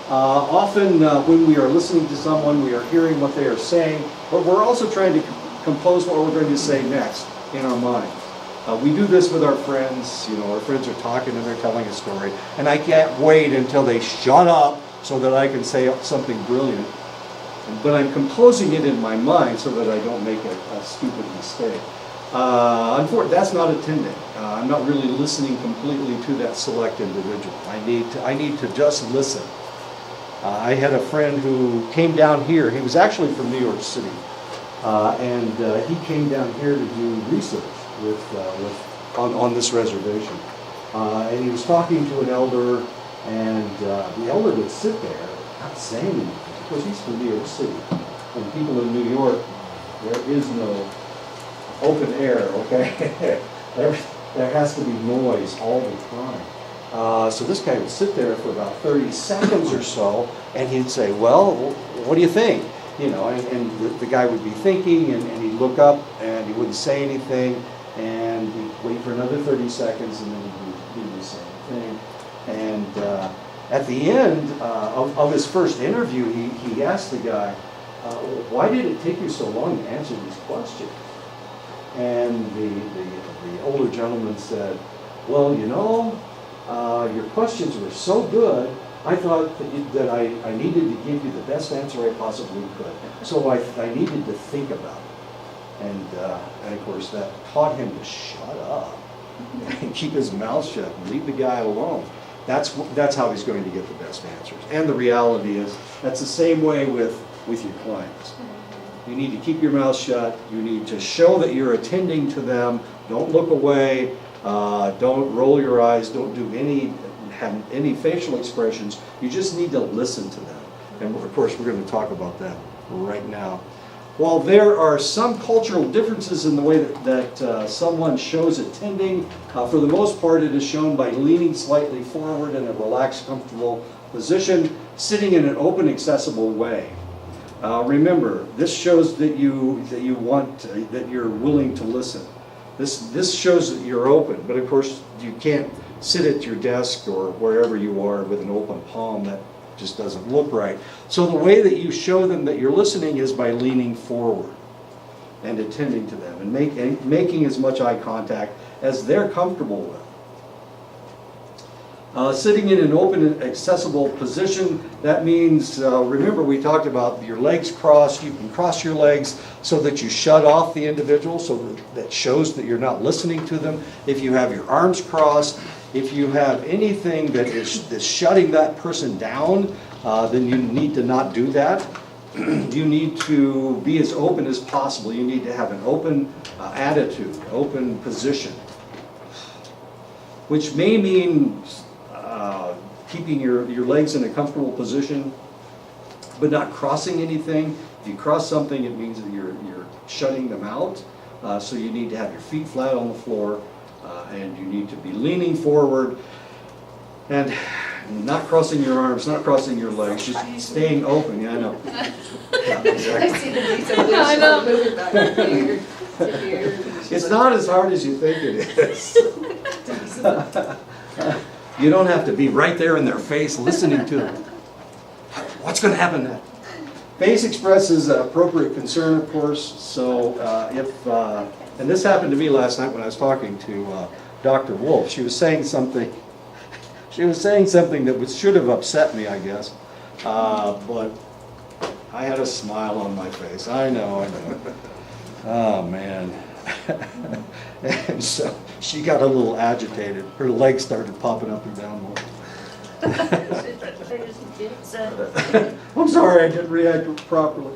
Often when we are listening to someone, we are hearing what they are saying, but we're also trying to compose what we're going to say next in our mind. We do this with our friends. You know, our friends are talking and they're telling a story, and I can't wait until they shut up so that I can say something brilliant. But I'm composing it in my mind so that I don't make a stupid mistake. Unfortunately, that's not attending. I'm not really listening completely to that select individual. I need to just listen. I had a friend who came down here. He was actually from New York City, and he came down here to do research on this reservation. And he was talking to an elder, and the elder would sit there, not saying anything, because he's from New York City. And people in New York, there is no open air, okay? There has to be noise all the time. So this guy would sit there for about 30 seconds or so, and he'd say, well, what do you think? You know, and the guy would be thinking, and he'd look up, and he wouldn't say anything, and he'd wait for another 30 seconds, and then he'd do the same thing. And at the end of his first interview, he asked the guy, why did it take you so long to answer these questions? And the older gentleman said, well, you know, your questions were so good, I thought that I needed to give you the best answer I possibly could. So I needed to think about it. And of course, that taught him to shut up and keep his mouth shut and leave the guy alone. That's how he's going to get the best answers. And the reality is, that's the same way with your clients. You need to keep your mouth shut. You need to show that you're attending to them. Don't look away. Don't roll your eyes. Don't do have any facial expressions. You just need to listen to them. And of course, we're going to talk about that right now. While there are some cultural differences in the way that someone shows attending, for the most part it is shown by leaning slightly forward in a relaxed, comfortable position, sitting in an open, accessible way. Remember, this shows that that you're willing to listen. This shows that you're open, but of course you can't sit at your desk or wherever you are with an open palm. That just doesn't look right. So the way that you show them that you're listening is by leaning forward and attending to them and making as much eye contact as they're comfortable with. Sitting in an open and accessible position, that means, remember we talked about your legs crossed. You can cross your legs so that you shut off the individual, so that shows that you're not listening to them. If you have your arms crossed, if you have anything that is shutting that person down, then you need to not do that. You need to be as open as possible. You need to have an open attitude, open position, which may mean keeping your legs in a comfortable position, but not crossing anything. If you cross something, it means that you're shutting them out. So you need to have your feet flat on the floor, and you need to be leaning forward and not crossing your arms, not crossing your legs, just staying open. Yeah, I know. Yeah, exactly. I see the detail. I know. Moving back here to here. It's not as hard as you think it is. You don't have to be right there in their face listening to them. What's going to happen next? Face expresses appropriate concern, of course. So and this happened to me last night when I was talking to Dr. Wolf. She was saying something. She was saying something that should have upset me, I guess. But I had a smile on my face. I know. Oh man. And so she got a little agitated. Her legs started popping up and down more. I'm sorry, I didn't react properly.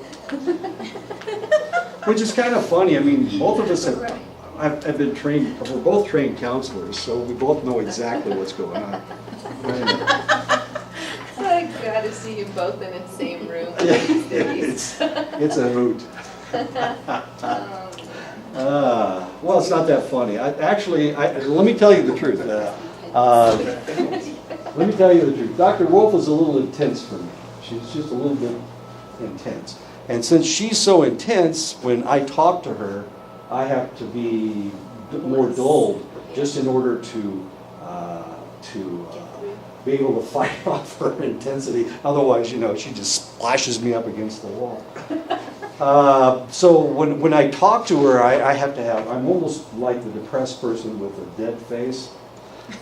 Which is kind of funny, I mean, both of us have been trained, we're both trained counselors, so we both know exactly what's going on. I gotta see you both in the same room these days. It's a hoot. Well, it's not that funny. Let me tell you the truth. Let me tell you the truth. Dr. Wolf is a little intense for me. She's just a little bit intense. And since she's so intense, when I talk to her, I have to be more dulled just in order to be able to fight off her intensity. Otherwise, she just splashes me up against the wall. So when I talk to her, I'm almost like the depressed person with a dead face.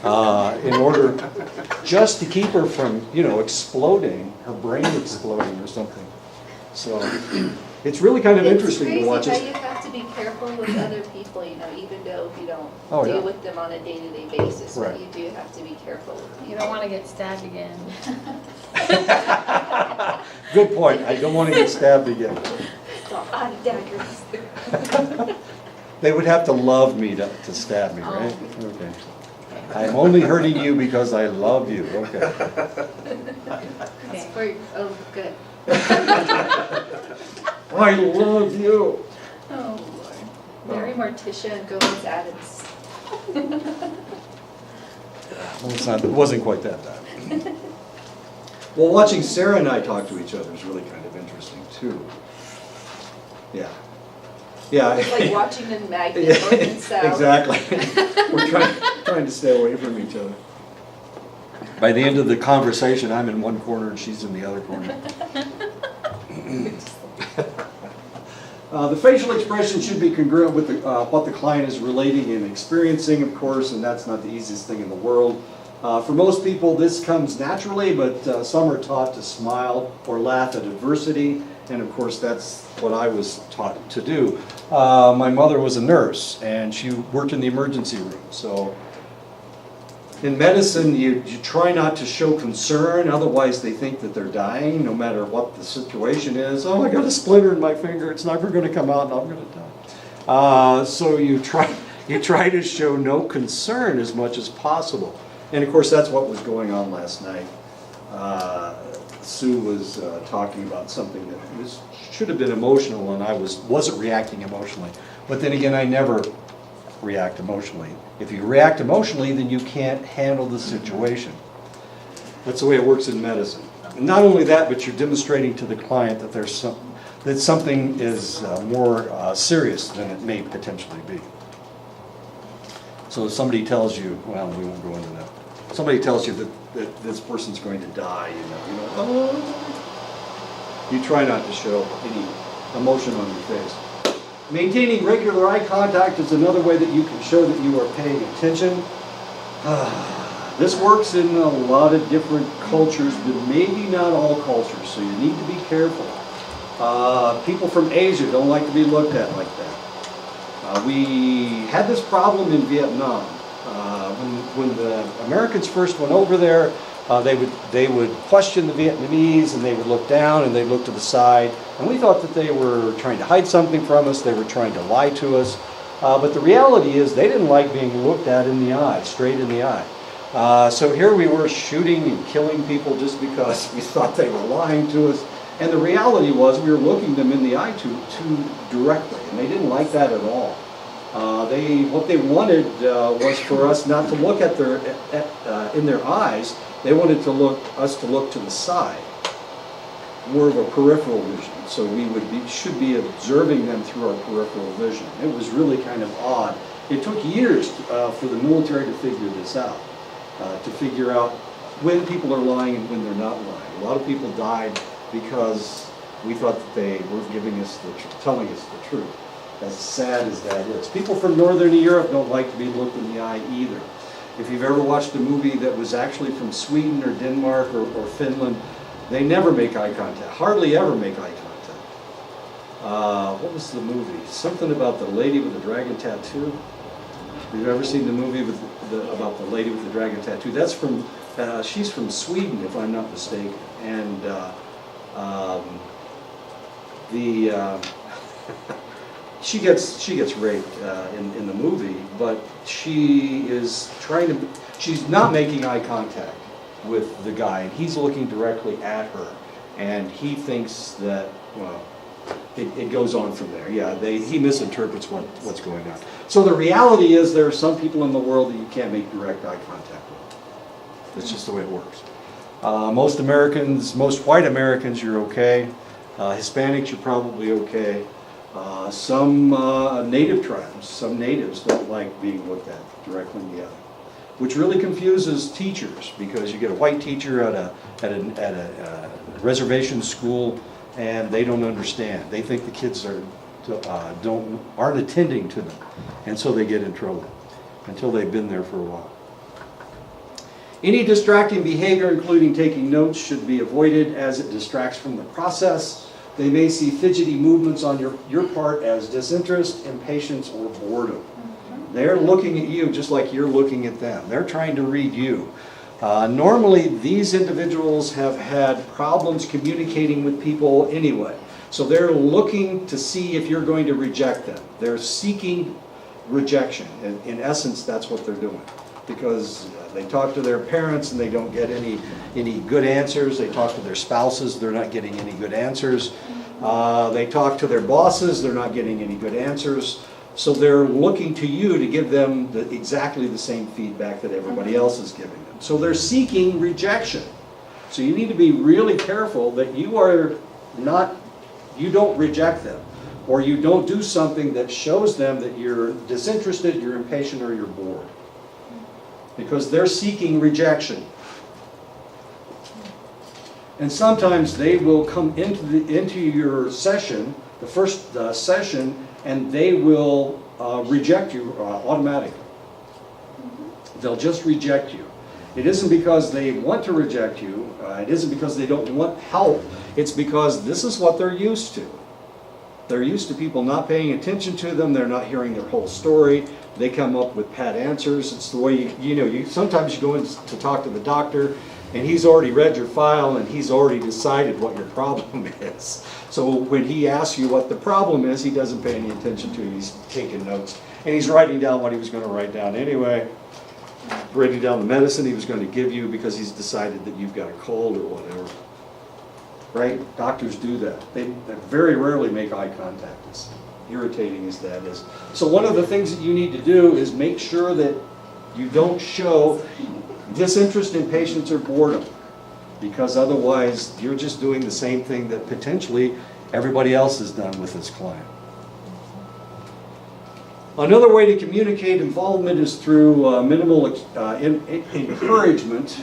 In order just to keep her from, exploding, her brain exploding or something. So it's really kind of interesting to watch It's it. crazy how you have to be careful with other people, even though you don't Oh, yeah. deal with them on a day-to-day basis, Right. but you do have to be careful with people. You don't wanna get stabbed again. Good point. I don't want to get stabbed again. On daggers. They would have to love me to stab me, right? Okay. I'm only hurting you because I love you. Okay. That's for, oh, good. I love you. Oh, Lord. Mary Morticia and Gomez Addams. Well, it wasn't quite that bad. Well, watching Sarah and I talk to each other is really kind of interesting too. Yeah. Yeah. It's like watching them magnet north and south. Exactly. We're trying to stay away from each other. By the end of the conversation, I'm in one corner and she's in the other corner. The facial expression should be congruent with what the client is relating and experiencing, of course, and that's not the easiest thing in the world. For most people, this comes naturally, but some are taught to smile or laugh at adversity, and of course, that's what I was taught to do. My mother was a nurse, and she worked in the emergency room, so in medicine, you try not to show concern, otherwise they think that they're dying, no matter what the situation is. Oh, I got a splinter in my finger, it's never going to come out and I'm going to die. So you try to show no concern as much as possible. And of course, that's what was going on last night. Sue was talking about something that should have been emotional, and I wasn't reacting emotionally. But then again, I never react emotionally. If you react emotionally, then you can't handle the situation. That's the way it works in medicine. And not only that, but you're demonstrating to the client that that something is more serious than it may potentially be. So if somebody tells you, well, we won't go into that. Somebody tells you that this person's going to die, you try not to show any emotion on your face. Maintaining regular eye contact is another way that you can show that you are paying attention. This works in a lot of different cultures, but maybe not all cultures, so you need to be careful. People from Asia don't like to be looked at like that. We had this problem in Vietnam. When the Americans first went over there, they would question the Vietnamese, and they would look down and they'd look to the side, and we thought that they were trying to hide something from us, they were trying to lie to us, but the reality is they didn't like being looked at in the eye, straight in the eye. So here we were shooting and killing people just because we thought they were lying to us, and the reality was we were looking them in the eye too directly, and they didn't like that at all. What they wanted was for us not to look at in their eyes. They wanted us to look to the side, more of a peripheral vision. So we should be observing them through our peripheral vision. It was really kind of odd. It took years for the military to figure this out, to figure out when people are lying and when they're not lying. A lot of people died because we thought that they were telling us the truth. As sad as that is. People from Northern Europe don't like to be looked in the eye either. If you've ever watched a movie that was actually from Sweden or Denmark or Finland, they never make eye contact, hardly ever make eye contact. What was the movie? Something about the lady with the dragon tattoo? Have you ever seen the movie with about the lady with the dragon tattoo? That's from, she's from Sweden, if I'm not mistaken. And she gets raped in the movie, but she is she's not making eye contact with the guy, and he's looking directly at her, and he thinks that, well, it goes on from there. Yeah, he misinterprets what's going on. So the reality is there are some people in the world that you can't make direct eye contact with. That's just the way it works. Most Americans, most white Americans, you're okay. Hispanics, you're probably okay. Some native tribes, some natives don't like being looked at directly in the eye, which really confuses teachers, because you get a white teacher at a reservation school and they don't understand. They think the kids aren't attending to them, and so they get in trouble until they've been there for a while. Any distracting behavior, including taking notes, should be avoided as it distracts from the process. They may see fidgety movements on your part as disinterest, impatience, or boredom. They're looking at you just like you're looking at them. They're trying to read you. Normally, these individuals have had problems communicating with people anyway. So they're looking to see if you're going to reject them. They're seeking rejection. In essence, that's what they're doing. Because they talk to their parents and they don't get any good answers. They talk to their spouses, they're not getting any good answers. They talk to their bosses, they're not getting any good answers. So they're looking to you to give them exactly the same feedback that everybody else is giving them. So they're seeking rejection. So you need to be really careful that you don't reject them, or you don't do something that shows them that you're disinterested, you're impatient, or you're bored. Because they're seeking rejection. And sometimes they will come into your session, the first session, and they will reject you automatically. They'll just reject you. It isn't because they want to reject you. It isn't because they don't want help. It's because this is what they're used to. They're used to people not paying attention to them. They're not hearing their whole story. They come up with pat answers. It's the way sometimes you go in to talk to the doctor, and he's already read your file and he's already decided what your problem is. So when he asks you what the problem is, he doesn't pay any attention to it. He's taking notes, and he's writing down what he was going to write down anyway, writing down the medicine he was going to give you because he's decided that you've got a cold or whatever. Right? Doctors do that. They very rarely make eye contact, as irritating as that is. So one of the things that you need to do is make sure that you don't show disinterest, impatience, or boredom, because otherwise you're just doing the same thing that potentially everybody else has done with this client. Another way to communicate involvement is through minimal encouragement.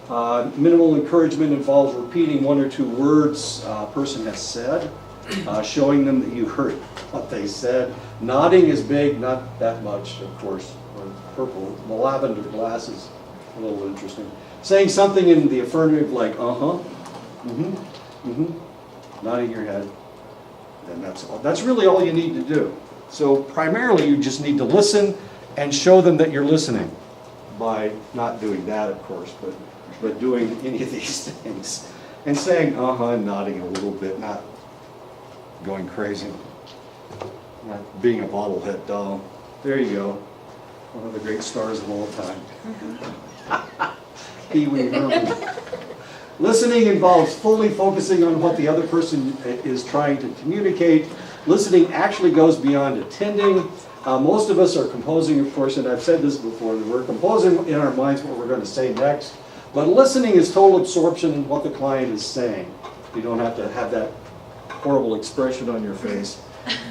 Minimal encouragement involves repeating one or two words a person has said, showing them that you heard what they said. Nodding is big, not that much, of course. Purple, the lavender glasses, a little interesting. Saying something in the affirmative like, nodding your head, and that's all. That's really all you need to do. So primarily you just need to listen and show them that you're listening by not doing that, of course, but doing any of these things. And saying, and nodding a little bit, not going crazy, not being a bobblehead doll. There you go. One of the great stars of all time. Pee Wee Herman. Listening involves fully focusing on what the other person is trying to communicate. Listening actually goes beyond attending. Most of us are composing, of course, and I've said this before, that we're composing in our minds what we're going to say next. But listening is total absorption in what the client is saying. You don't have to have that horrible expression on your face,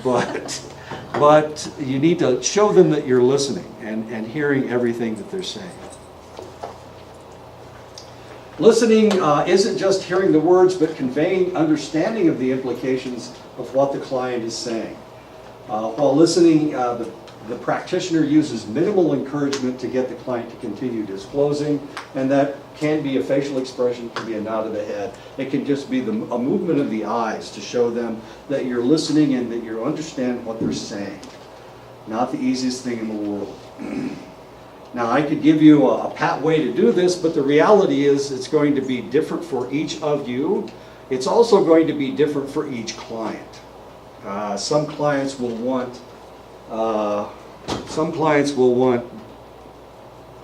but you need to show them that you're listening and hearing everything that they're saying. Listening isn't just hearing the words, but conveying understanding of the implications of what the client is saying. While listening, the practitioner uses minimal encouragement to get the client to continue disclosing, and that can be a facial expression, can be a nod of the head. It can just be a movement of the eyes to show them that you're listening and that you understand what they're saying. Not the easiest thing in the world. Now, I could give you a pat way to do this, but the reality is it's going to be different for each of you. It's also going to be different for each client. Some clients will want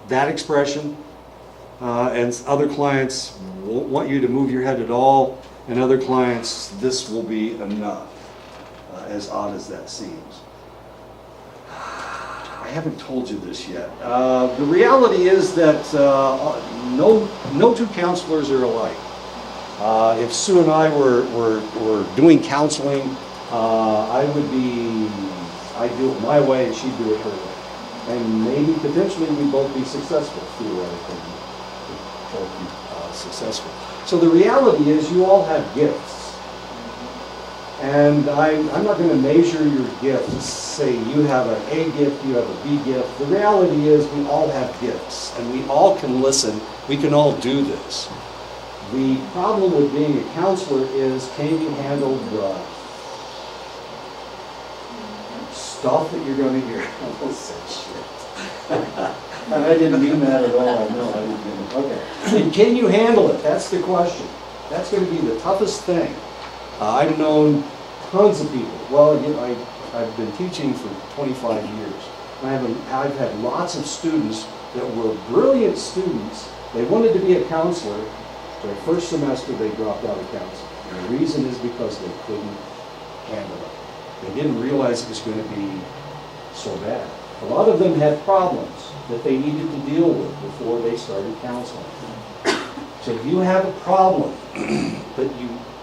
that expression, and other clients won't want you to move your head at all, and other clients, this will be enough, as odd as that seems. I haven't told you this yet. The reality is that no two counselors are alike. If Sue and I were doing counseling, I'd do it my way and she'd do it her way. And maybe potentially we'd both be successful, theoretically, both be successful. So the reality is you all have gifts. And I'm not going to measure your gifts, say you have an A gift, you have a B gift. The reality is we all have gifts, and we all can listen. We can all do this. The problem with being a counselor is, can you handle the stuff that you're going to hear? I almost said shit. And I didn't mean that at all. I know I didn't mean it. Okay. And can you handle it? That's the question. That's going to be the toughest thing. I've known tons of people. Well, I've been teaching for 25 years. I've had lots of students that were brilliant students. They wanted to be a counselor. Their first semester, they dropped out of counseling. And the reason is because they couldn't handle it. They didn't realize it was going to be so bad. A lot of them had problems that they needed to deal with before they started counseling. So if you have a problem, but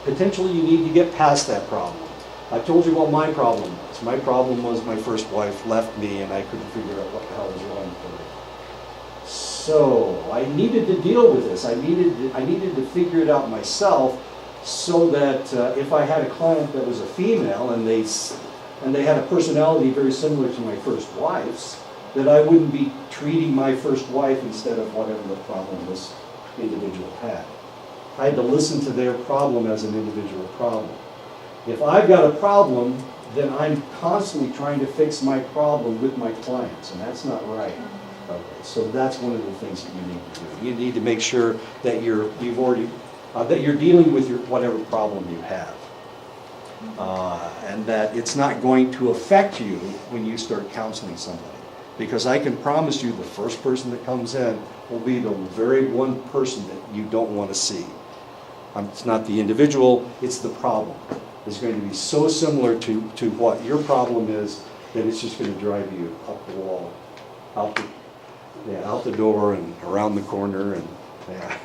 potentially you need to get past that problem. I told you what my problem was. My problem was my first wife left me and I couldn't figure out what the hell was wrong with her. So I needed to deal with this. I needed to figure it out myself, so that if I had a client that was a female and they had a personality very similar to my first wife's, that I wouldn't be treating my first wife instead of whatever the problem this individual had. I had to listen to their problem as an individual problem. If I've got a problem, then I'm constantly trying to fix my problem with my clients, and that's not right. Okay, so that's one of the things that you need to do. You need to make sure that you're dealing with whatever problem you have, and that it's not going to affect you when you start counseling somebody. Because I can promise you, the first person that comes in will be the very one person that you don't want to see. It's not the individual, it's the problem. It's going to be so similar to what your problem is that it's just going to drive you up the wall, out the door and around the corner, and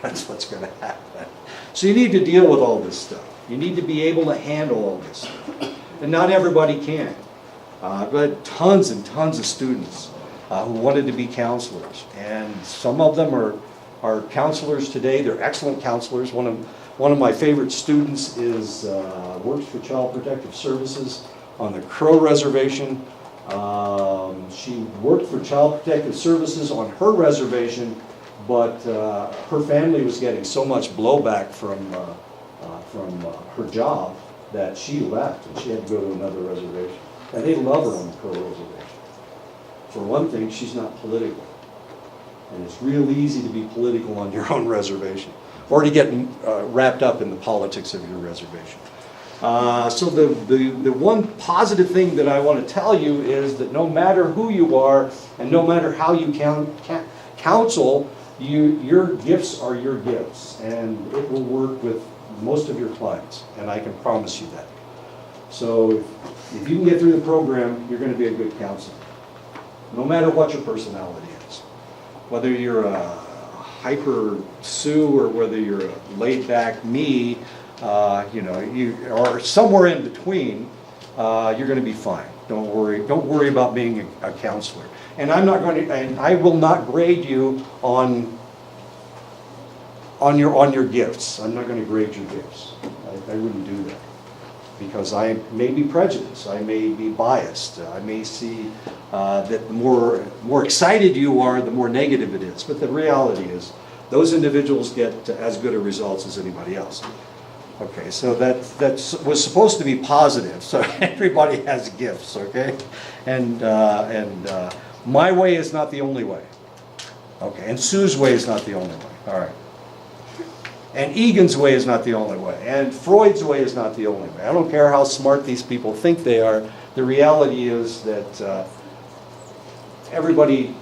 that's what's going to happen. So you need to deal with all this stuff. You need to be able to handle all this stuff. And not everybody can. But tons and tons of students who wanted to be counselors. And some of them are counselors today. They're excellent counselors. One of my favorite students works for Child Protective Services on the Crow Reservation. She worked for Child Protective Services on her reservation, but her family was getting so much blowback from her job that she left and she had to go to another reservation. And they love her on the Crow Reservation. For one thing, she's not political. And it's real easy to be political on your own reservation, or to get wrapped up in the politics of your reservation. So the one positive thing that I want to tell you is that no matter who you are, and no matter how you counsel, your gifts are your gifts, and it will work with most of your clients, and I can promise you that. So if you can get through the program, you're going to be a good counselor, no matter what your personality is. Whether you're a hyper Sue or whether you're a laid-back me, you are somewhere in between, you're going to be fine. Don't worry about being a counselor. And I will not grade you on your gifts. I'm not going to grade your gifts. I wouldn't do that, because I may be prejudiced, I may be biased, I may see that the more excited you are, the more negative it is. But the reality is, those individuals get as good a results as anybody else. Okay, so that was supposed to be positive. So everybody has gifts, okay? And My way is not the only way. Okay, and Sue's way is not the only way, all right. And Egan's way is not the only way, and Freud's way is not the only way. I don't care how smart these people think they are. The reality is that everybody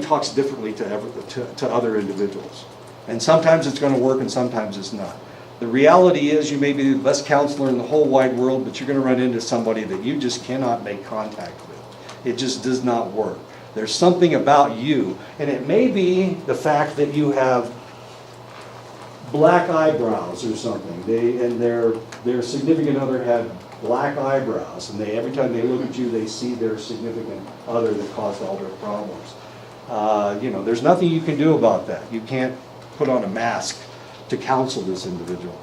talks differently to other individuals. And sometimes it's going to work and sometimes it's not. The reality is you may be the best counselor in the whole wide world, but you're going to run into somebody that you just cannot make contact with. It just does not work. There's something about you, and it may be the fact that you have black eyebrows or something. Their significant other had black eyebrows, and every time they look at you, they see their significant other that caused all their problems. There's nothing you can do about that. You can't put on a mask to counsel this individual.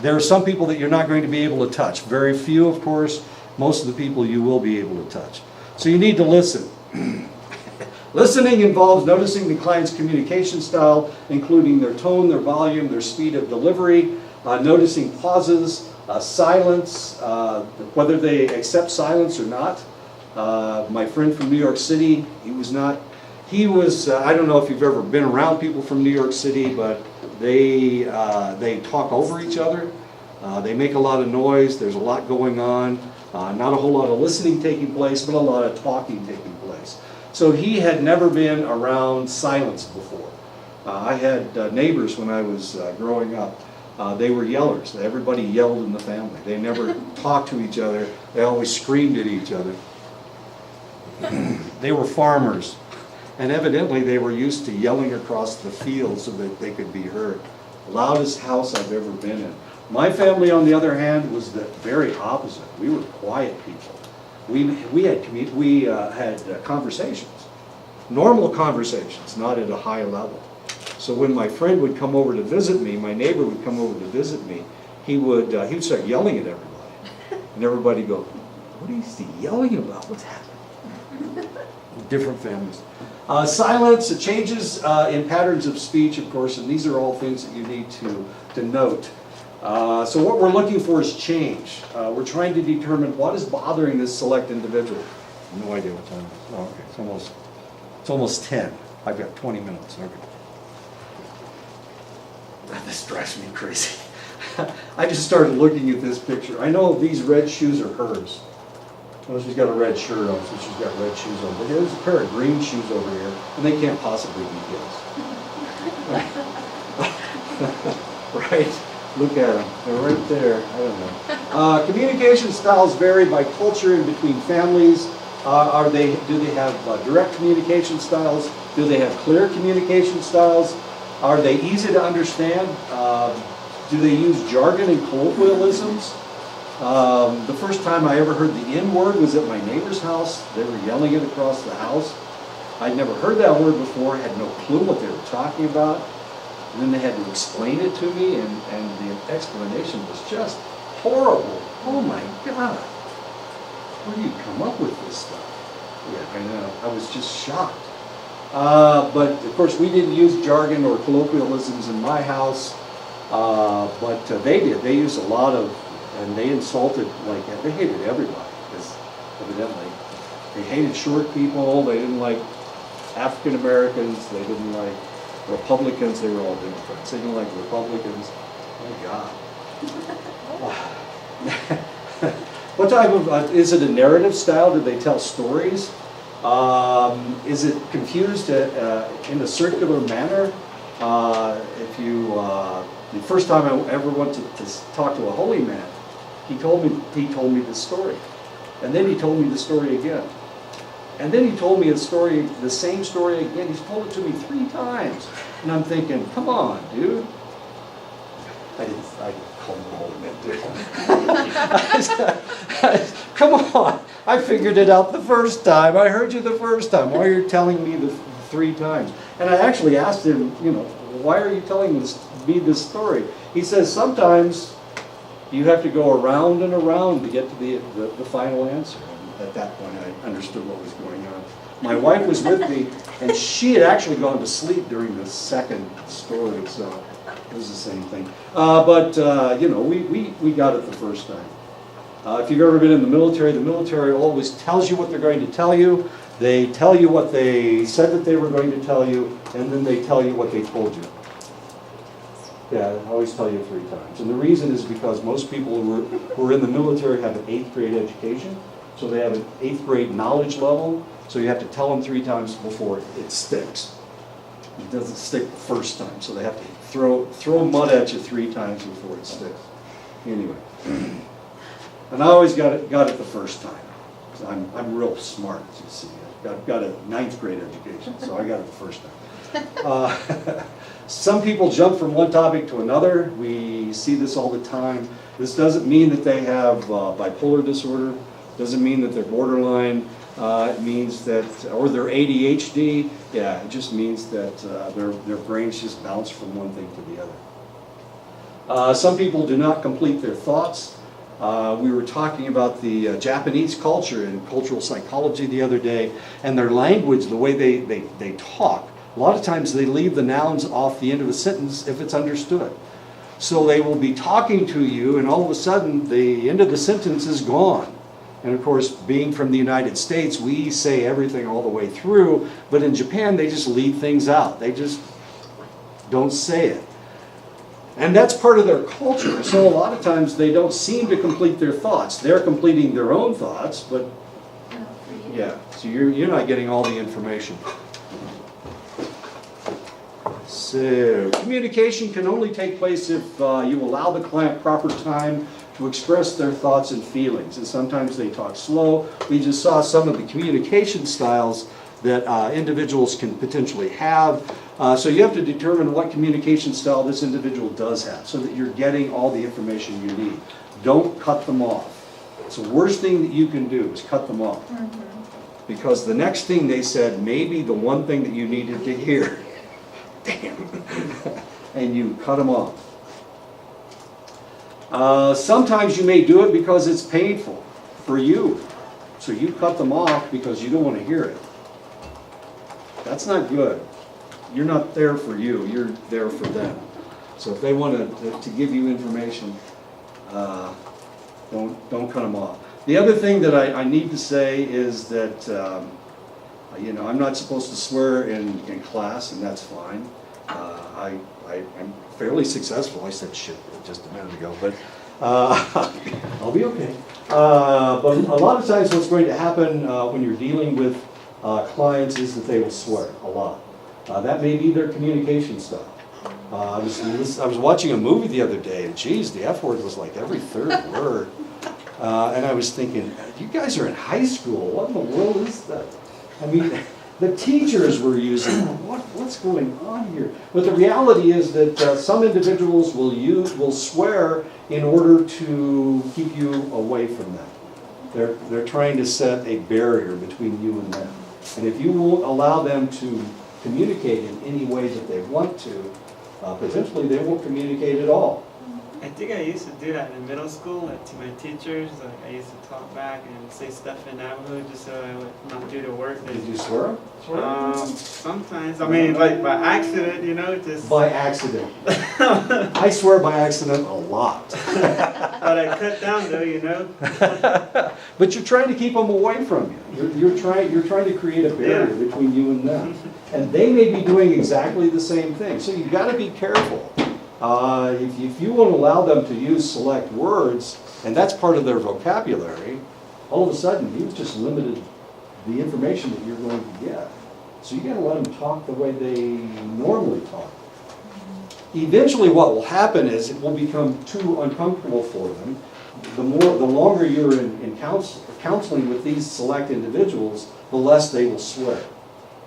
There are some people that you're not going to be able to touch. Very few, of course. Most of the people you will be able to touch. So you need to listen. Listening involves noticing the client's communication style, including their tone, their volume, their speed of delivery, noticing pauses, silence, whether they accept silence or not. My friend from New York City, I don't know if you've ever been around people from New York City, but they talk over each other. They make a lot of noise. There's a lot going on. Not a whole lot of listening taking place, but a lot of talking taking place. So he had never been around silence before. I had neighbors when I was growing up. They were yellers. Everybody yelled in the family. They never talked to each other. They always screamed at each other. They were farmers. And evidently they were used to yelling across the field so that they could be heard. Loudest house I've ever been in. My family, on the other hand, was the very opposite. We were quiet people. We had conversations, normal conversations, not at a high level. So when my friend would come over to visit me, my neighbor would come over to visit me, he would start yelling at everybody. And everybody go, what is he yelling about? What's happening? Different families. Silence, changes in patterns of speech, of course, and these are all things that you need to note. So what we're looking for is change. We're trying to determine what is bothering this select individual. No idea what time it is. Oh, okay, it's almost 10. I've got 20 minutes. Okay. This drives me crazy. I just started looking at this picture. I know these red shoes are hers. Well, she's got a red shirt on, so she's got red shoes on. But there's a pair of green shoes over here, and they can't possibly be his. Right? Look at them. They're right there. I don't know. Communication styles vary by culture and between families. Do they have direct communication styles? Do they have clear communication styles? Are they easy to understand? Do they use jargon and colloquialisms? The first time I ever heard the N-word was at my neighbor's house. They were yelling it across the house. I'd never heard that word before, had no clue what they were talking about. And then they had to explain it to me, and the explanation was just horrible. Oh my God. Where do you come up with this stuff? Yeah, I know. I was just shocked. But of course we didn't use jargon or colloquialisms in my house, but they did. They used a lot of, and they insulted, they hated everybody, because evidently they hated short people, they didn't like African Americans, they didn't like Republicans, they were all Democrats. They didn't like Republicans. Oh God. What type of, is it a narrative style? Did they tell stories? Is it confused in a circular manner? The first time I ever went to talk to a holy man, he told me this story. And then he told me the story again. And then he told me the same story again. He's told it to me 3 times. And I'm thinking, come on, dude. I didn't call him a holy man, did I? Come on. I figured it out the first time. I heard you the first time. Why are you telling me the 3 times? And I actually asked him, why are you telling me this story? He says, sometimes you have to go around and around to get to the final answer. And at that point, I understood what was going on. My wife was with me, and she had actually gone to sleep during the second story, so it was the same thing. We got it the first time. If you've ever been in the military always tells you what they're going to tell you. They tell you what they said that they were going to tell you, and then they tell you what they told you. Yeah, they always tell you 3 times. And the reason is because most people who are in the military have an 8th grade education, so they have an 8th grade knowledge level, so you have to tell them 3 times before it sticks. It doesn't stick the first time, so they have to throw mud at you 3 times before it sticks. Anyway, and I always got it the first time. So I'm real smart, as you see. I've got a 9th grade education, so I got it the first time. Some people jump from one topic to another. We see this all the time. This doesn't mean that they have bipolar disorder. Doesn't mean that they're borderline. It means that, or they're ADHD. Yeah, it just means that their brains just bounce from one thing to the other. Some people do not complete their thoughts. We were talking about the Japanese culture and cultural psychology the other day, and their language, the way they talk. A lot of times they leave the nouns off the end of a sentence if it's understood. So they will be talking to you, and all of a sudden the end of the sentence is gone. And of course, being from the United States, we say everything all the way through, but in Japan they just leave things out. They just don't say it. And that's part of their culture. So a lot of times they don't seem to complete their thoughts. They're completing their own thoughts, but Not for you. yeah, so you're not getting all the information. So communication can only take place if you allow the client proper time to express their thoughts and feelings. And sometimes they talk slow. We just saw some of the communication styles that individuals can potentially have. So you have to determine what communication style this individual does have so that you're getting all the information you need. Don't cut them off. It's the worst thing that you can do is cut them off. Because the next thing they said may be the one thing that you needed to hear. Damn. And you cut them off. Sometimes you may do it because it's painful for you. So you cut them off because you don't want to hear it. That's not good. You're not there for you, you're there for them. So if they want to give you information, don't cut them off. The other thing that I need to say is that I'm not supposed to swear in class, and that's fine. I'm fairly successful. I said shit just a minute ago, but I'll be okay. But a lot of times what's going to happen when you're dealing with clients is that they will swear a lot. That may be their communication style. I was watching a movie the other day, and geez, the F word was like every 3rd word. And I was thinking, you guys are in high school. What in the world is that? I mean, the teachers were using, what's going on here? But the reality is that some individuals will swear in order to keep you away from them. They're trying to set a barrier between you and them. And if you won't allow them to communicate in any way that they want to, potentially they won't communicate at all. I think I used to do that in middle school, like to my teachers. Like I used to talk back and say stuff in Navajo just so I would not do the work. Did you swear? Sometimes. I mean, like by accident, just. By accident. I swear by accident a lot. But I cut down though, But you're trying to keep them away from you. You're trying to create a barrier between you and them. And they may be doing exactly the same thing. So you've got to be careful. If you won't allow them to use select words, and that's part of their vocabulary, all of a sudden you've just limited the information that you're going to get. So you got to let them talk the way they normally talk. Eventually what will happen is it will become too uncomfortable for them. The longer you're in counseling with these select individuals, the less they will swear.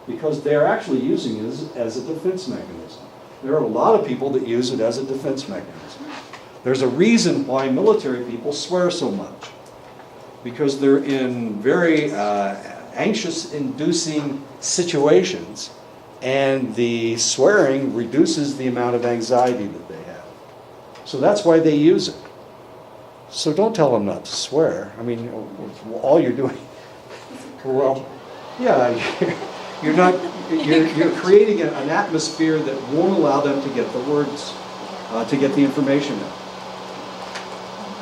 Because they're actually using it as a defense mechanism. There are a lot of people that use it as a defense mechanism. There's a reason why military people swear so much. Because they're in very anxious-inducing situations, and the swearing reduces the amount of anxiety that they have. So that's why they use it. So don't tell them not to swear. I mean, all you're doing, well, yeah, you're creating an atmosphere that won't allow them to get the words, to get the information out.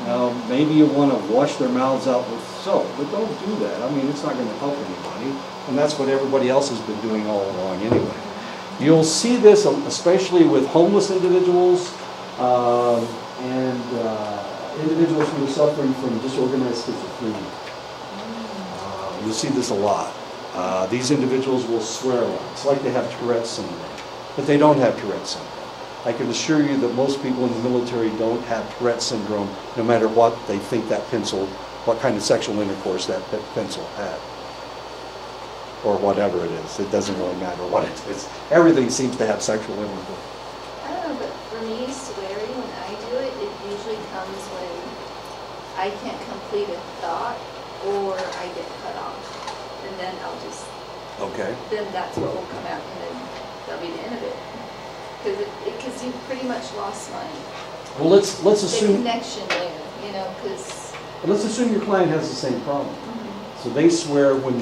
Now, maybe you want to wash their mouths out with soap, but don't do that. I mean, it's not going to help anybody, and that's what everybody else has been doing all along anyway. You'll see this especially with homeless individuals and individuals who are suffering from disorganized schizophrenia. You'll see this a lot. These individuals will swear a lot. It's like they have Tourette's syndrome, but they don't have Tourette's syndrome. I can assure you that most people in the military don't have Tourette's syndrome, no matter what they think that pencil, what kind of sexual intercourse that pencil had. Or whatever it is. It doesn't really matter what it is. Everything seems to have sexual intercourse. I don't know, but for me, swearing, when I do it, it usually comes when I can't complete a thought or I get cut off. And then I'll just, Okay. then that's what will come out and then that'll be the end of it. Because you pretty much lost my, Well, let's the assume connection there, you know, because. let's assume your client has the same problem. So they swear when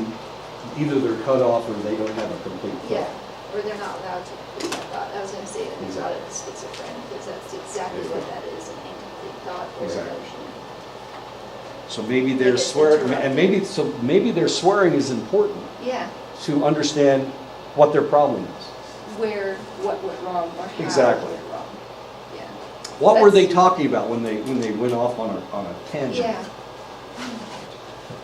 either they're cut off or they don't have a complete Yeah, thought. or they're not allowed to complete that thought. I was gonna say that they're not a schizophrenic, because that's exactly what that is, an incomplete thought or Exactly. emotion. So maybe they're Like it's swearing, interrupted. and maybe their swearing is important Yeah, to understand what their problem is. what went wrong or how it Exactly. went wrong. Yeah. What were they That's- talking about when they went off on a tangent? Yeah.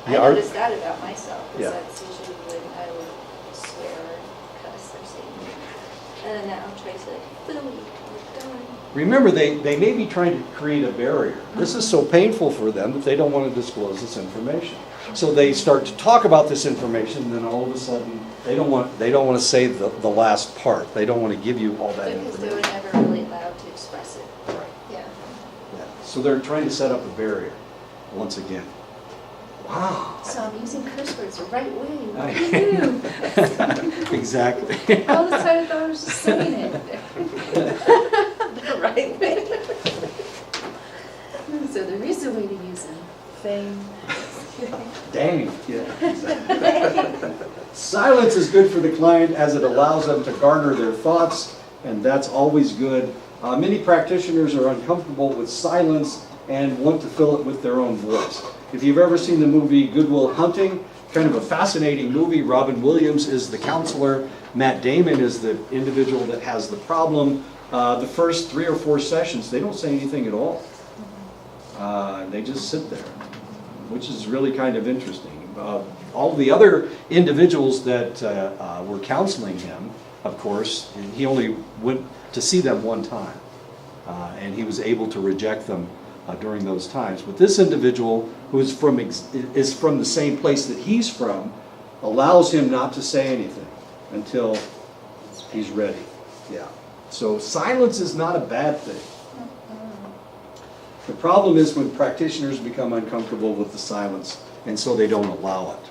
I Yeah, our- noticed that about myself, Yeah. because that's usually when I would swear or cuss or say, and then now I'm trying to say, Philly, we're going. Remember, they may be trying to create a barrier. This is so painful for them that they don't want to disclose this information. So they start to talk about this information, and then all of a sudden, they don't want to say the last part. They don't want to give you all that Because they were information. never really allowed to express it. Right. Yeah. Yeah. So they're trying to set up a barrier, once again. Wow. So I'm using curse words the right way. What I- do you do? Exactly. All the time I thought I was just saying it. The right way. So there is a way to use them. Same. Dang, yeah. Exactly. Silence is good for the client as it allows them to garner their thoughts, and that's always good. Many practitioners are uncomfortable with silence and want to fill it with their own voice. If you've ever seen the movie Good Will Hunting, kind of a fascinating movie. Robin Williams is the counselor. Matt Damon is the individual that has the problem. The first 3 or 4 sessions, they don't say anything at all. They just sit there, which is really kind of interesting. All the other individuals that were counseling him, of course, he only went to see them one time, and he was able to reject them during those times. But this individual, who is from the same place that he's from, allows him not to say anything until he's ready. Yeah. So silence is not a bad thing. The problem is when practitioners become uncomfortable with the silence, and so they don't allow it.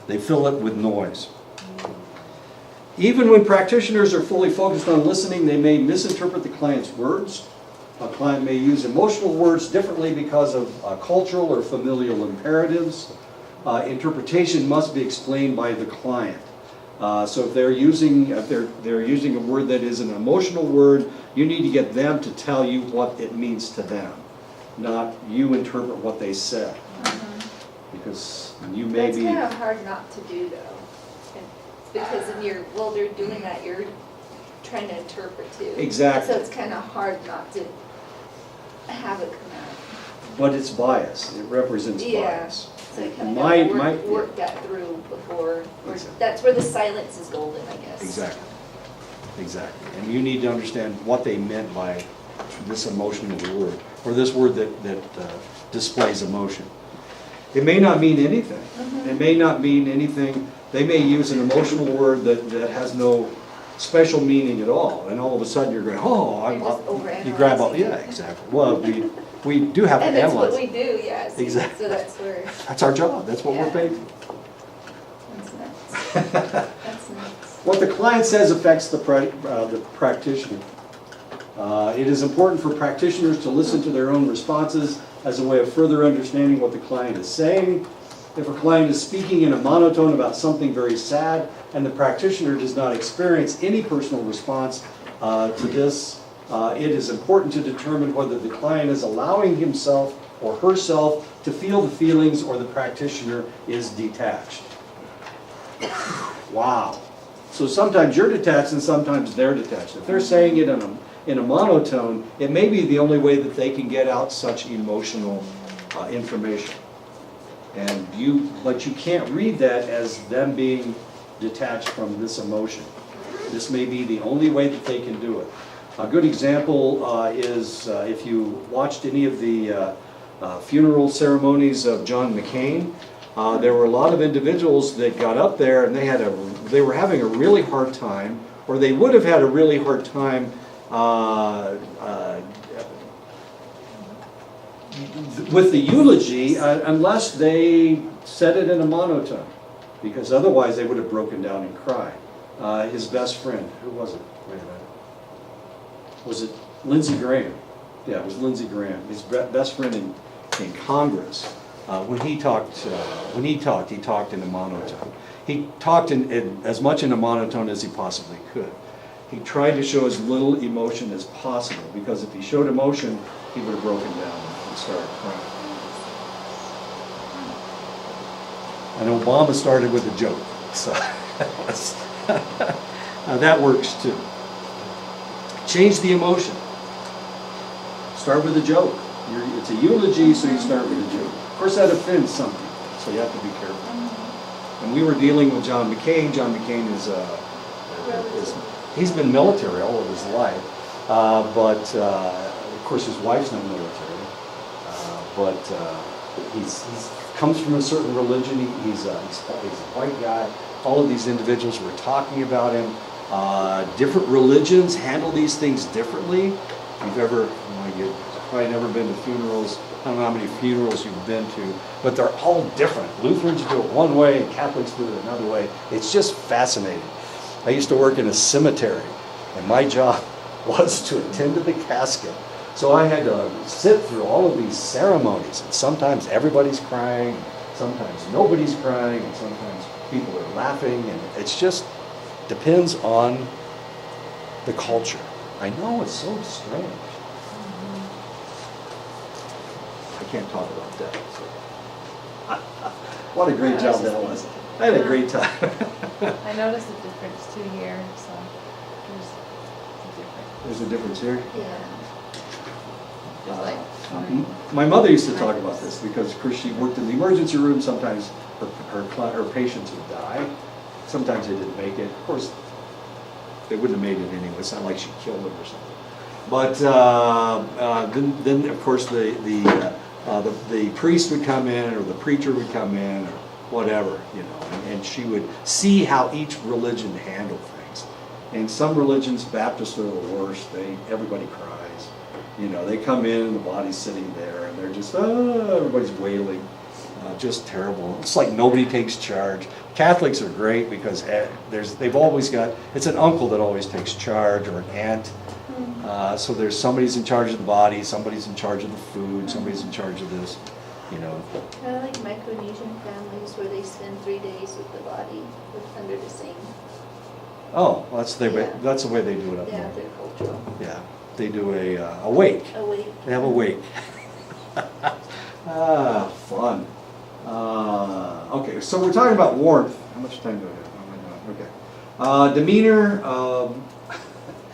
They fill it with noise. Even when practitioners are fully focused on listening, they may misinterpret the client's words. A client may use emotional words differently because of cultural or familial imperatives. Interpretation must be explained by the client. So if they're using a word that is an emotional word, you need to get them to tell you what it means to them, not you interpret what they said. Because you may That's be. kind of hard not to do though. Because while they're doing that, you're trying to interpret too. Exactly. So it's kind of hard not to have it come out. But it's bias. It represents Yeah. bias. So you kind My- of my- work that through before, or Exactly. that's where the silence is golden, I guess. Exactly. Exactly. And you need to understand what they meant by this emotional word, or this word that displays emotion. It may not mean anything. It may not mean anything. They may use an emotional word that has no special meaning at all, and all of a sudden you're going, oh, You're just you grab all, overanalyzing. yeah, exactly. Well, we do have to And that's what analyze. we do, yes. Exactly. So that's where, That's our job. That's what we're Yeah. paid for. that's nuts. That's nuts. What the client says affects the practitioner. It is important for practitioners to listen to their own responses as a way of further understanding what the client is saying. If a client is speaking in a monotone about something very sad and the practitioner does not experience any personal response to this, It is important to determine whether the client is allowing himself or herself to feel the feelings or the practitioner is detached. Wow. So sometimes you're detached and sometimes they're detached. If they're saying it in a monotone, it may be the only way that they can get out such emotional information. But you can't read that as them being detached from this emotion. This may be the only way that they can do it. A good example is if you watched any of the funeral ceremonies of John McCain, there were a lot of individuals that got up there and they were having a really hard time, or they would have had a really hard time with the eulogy unless they said it in a monotone, because otherwise they would have broken down and cried. His best friend, who was it? Wait a minute. Was it Lindsey Graham? Yeah, it was Lindsey Graham. His best friend in Congress. When he talked, he talked in a monotone. He talked in as much in a monotone as he possibly could. He tried to show as little emotion as possible, because if he showed emotion, he would have broken down and started crying. And Obama started with a joke, so that works too. Change the emotion. Start with a joke. It's a eulogy, so you start with a joke. Of course, that offends some people, so you have to be careful. And we were dealing with John McCain. John McCain he's been military all of his life, but of course his wife's not military. But he's comes from a certain religion. He's a white guy. All of these individuals were talking about him. Different religions handle these things differently. If you've probably never been to funerals. I don't know how many funerals you've been to, but they're all different. Lutherans do it one way and Catholics do it another way. It's just fascinating. I used to work in a cemetery, and my job was to attend to the casket. So I had to sit through all of these ceremonies, and sometimes everybody's crying, sometimes nobody's crying, and sometimes people are laughing, and it's just depends on the culture. I know, it's so strange. I can't talk about that. So. What a great job that was. I had a great time. I noticed a difference too here, so there's a difference. There's a difference here. Yeah. There's like, My mother used to talk about this because, of course, she worked in the emergency room. Sometimes her patients would die. Sometimes they didn't make it. Of course, they wouldn't have made it anyway. It's not like she killed them or something. But then of course, the priest would come in, or the preacher would come in, or whatever, you know, and she would see how each religion handled things. And some religions, Baptists are the worst. Everybody cries. You know, they come in and the body's sitting there, and they're just, everybody's wailing. Just terrible. It's like nobody takes charge. Catholics are great because they've always got, it's an uncle that always takes charge, or an aunt. So there's somebody's in charge of the body, somebody's in charge of the food, somebody's in charge of this, you know. Kind of like Micronesian families where they spend 3 days with the body under the same. Oh, well, that's the way they do it up Yeah, north. they're cultural. Yeah, they do a wake. A wake. They have a wake. Fun. Okay, so we're talking about warmth. How much time do I have? Oh my God. Okay. Demeanor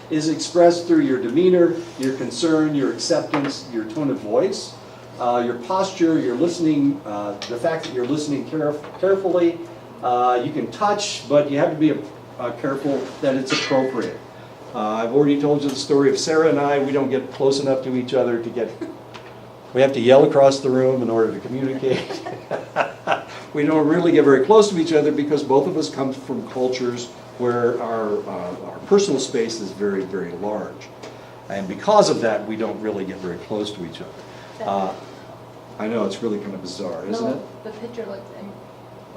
is expressed through your demeanor, your concern, your acceptance, your tone of voice, your posture, your listening, the fact that you're listening carefully. You can touch, but you have to be careful that it's appropriate. I've already told you the story of Sarah and I. We don't get close enough to each other to get... We have to yell across the room in order to communicate. We don't really get very close to each other because both of us come from cultures where our personal space is very, very large. And because of that, we don't really get very close to each other. I know, it's really kind of bizarre, isn't it? no, the picture looked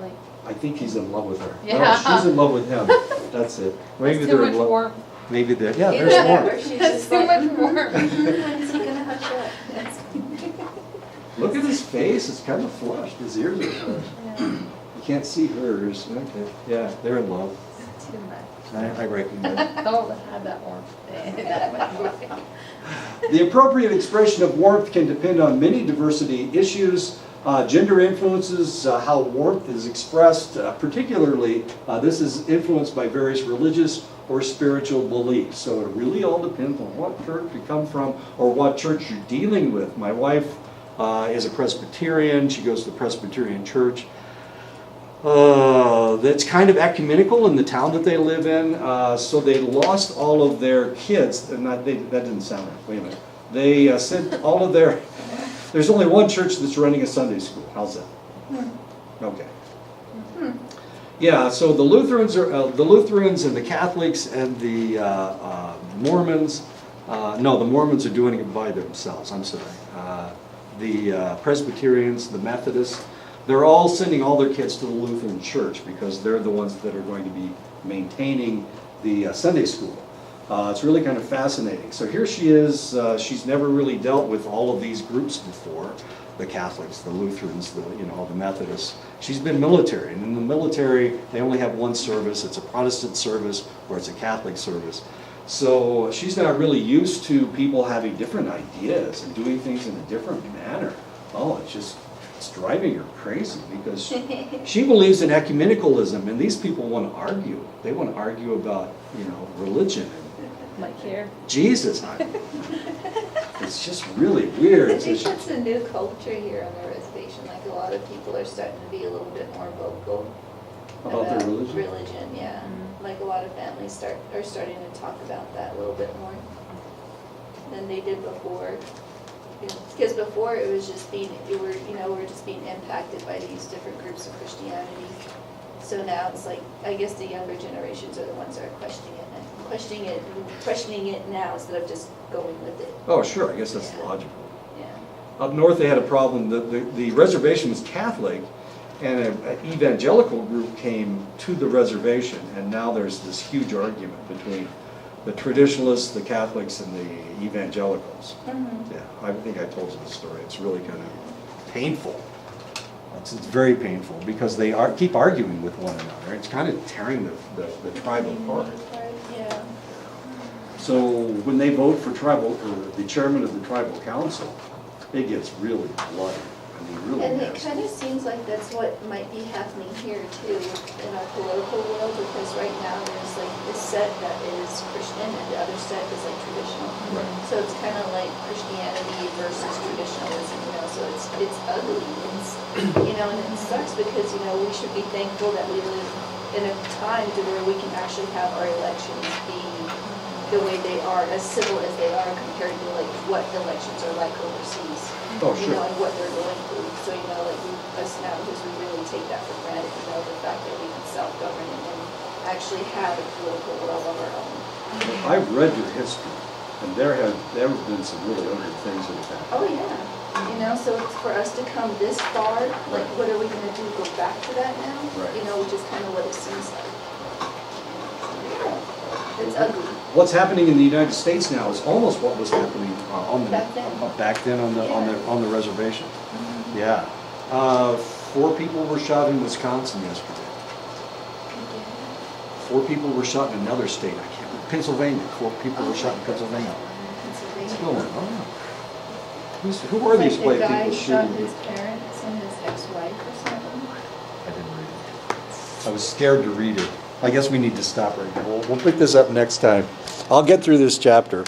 like, I think he's in love with her. Yeah. No, she's in love with him. That's it. Maybe that's they're too in much love. warmth. Maybe they're, yeah, Either there's that more. or she's That's just too like, much warmth. when is he gonna hush up? Look at his face, it's kind of flushed. His ears are flushed. Yeah. You can't see hers. Okay. Yeah, they're in love. too much. I recognize. Oh, I had that warmth. The appropriate expression of warmth can depend on many diversity issues. Gender influences how warmth is expressed. Particularly, this is influenced by various religious or spiritual beliefs. So it really all depends on what church you come from or what church you're dealing with. My wife is a Presbyterian. She goes to the Presbyterian church. That's kind of ecumenical in the town that they live in. So they lost all of their kids. That didn't sound right. Wait a minute. They sent all of their... There's only one church that's running a Sunday school. How's that? Okay. Yeah, so the Lutherans and the Catholics and the Mormons. No, the Mormons are doing it by themselves. I'm sorry. The Presbyterians, the Methodists, they're all sending all their kids to the Lutheran church because they're the ones that are going to be maintaining the Sunday school. It's really kind of fascinating. So here she is. She's never really dealt with all of these groups before. The Catholics, the Lutherans, the Methodists. She's been military, and in the military they only have one service. It's a Protestant service or it's a Catholic service. So she's not really used to people having different ideas and doing things in a different manner. Oh, it's driving her crazy because she believes in ecumenicalism, and these people want to argue. They want to argue about religion. Like here. Jesus. It's just really weird. I think that's a new culture here on the reservation. Like a lot of people are starting to be a little bit more vocal About their religion? Religion, yeah. Like a lot of families are starting to talk about that a little bit more than they did before. Because before it was just we're just being impacted by these different groups of Christianity. So now it's like, I guess the younger generations are the ones that are questioning it now instead of just going with it. Oh, sure. I guess that's Yeah. logical. Yeah. Up north, they had a problem. The reservation was Catholic, and an evangelical group came to the reservation, and now there's this huge argument between the traditionalists, the Catholics, and the evangelicals. Mhm. Yeah, I think I told you the story. It's really kind of painful. It's very painful because they keep arguing with one another. It's kind of tearing the tribe apart. Yeah. So when they vote for the chairman of the tribal council, it gets really bloody. I mean, really And it nasty. kind of seems like that's what might be happening here too in our political world, because right now there's like this set that is Christian and the other set is like traditional. Right. So it's kind of like Christianity versus traditionalism, so it's ugly. And it sucks because, we should be thankful that we live in a time to where we can actually have our elections be the way they are, as civil as they are compared to like what elections are like overseas. Oh, sure. And what they're going through. So, us now, because we really take that for granted, the fact that we can self-govern and actually have a political world of our own. I've read your history, and there have been some really ugly things that have happened. Oh, yeah. So it's for us to come this far, like, what are we gonna do, go back to that now? Right. Which is kind of what it seems like. It's ugly. What's happening in the United States now is almost what was happening back then on the reservation. Mhm. Yeah. 4 people were shot in Wisconsin yesterday. 4 people were shot in another state. I can't remember. Pennsylvania. 4 people were shot in Pennsylvania. What's going on? Who are these white Like the guy people shot shooting? his parents and his ex-wife or something. I didn't read it. I was scared to read it. I guess we need to stop right now. We'll pick this up next time. I'll get through this chapter.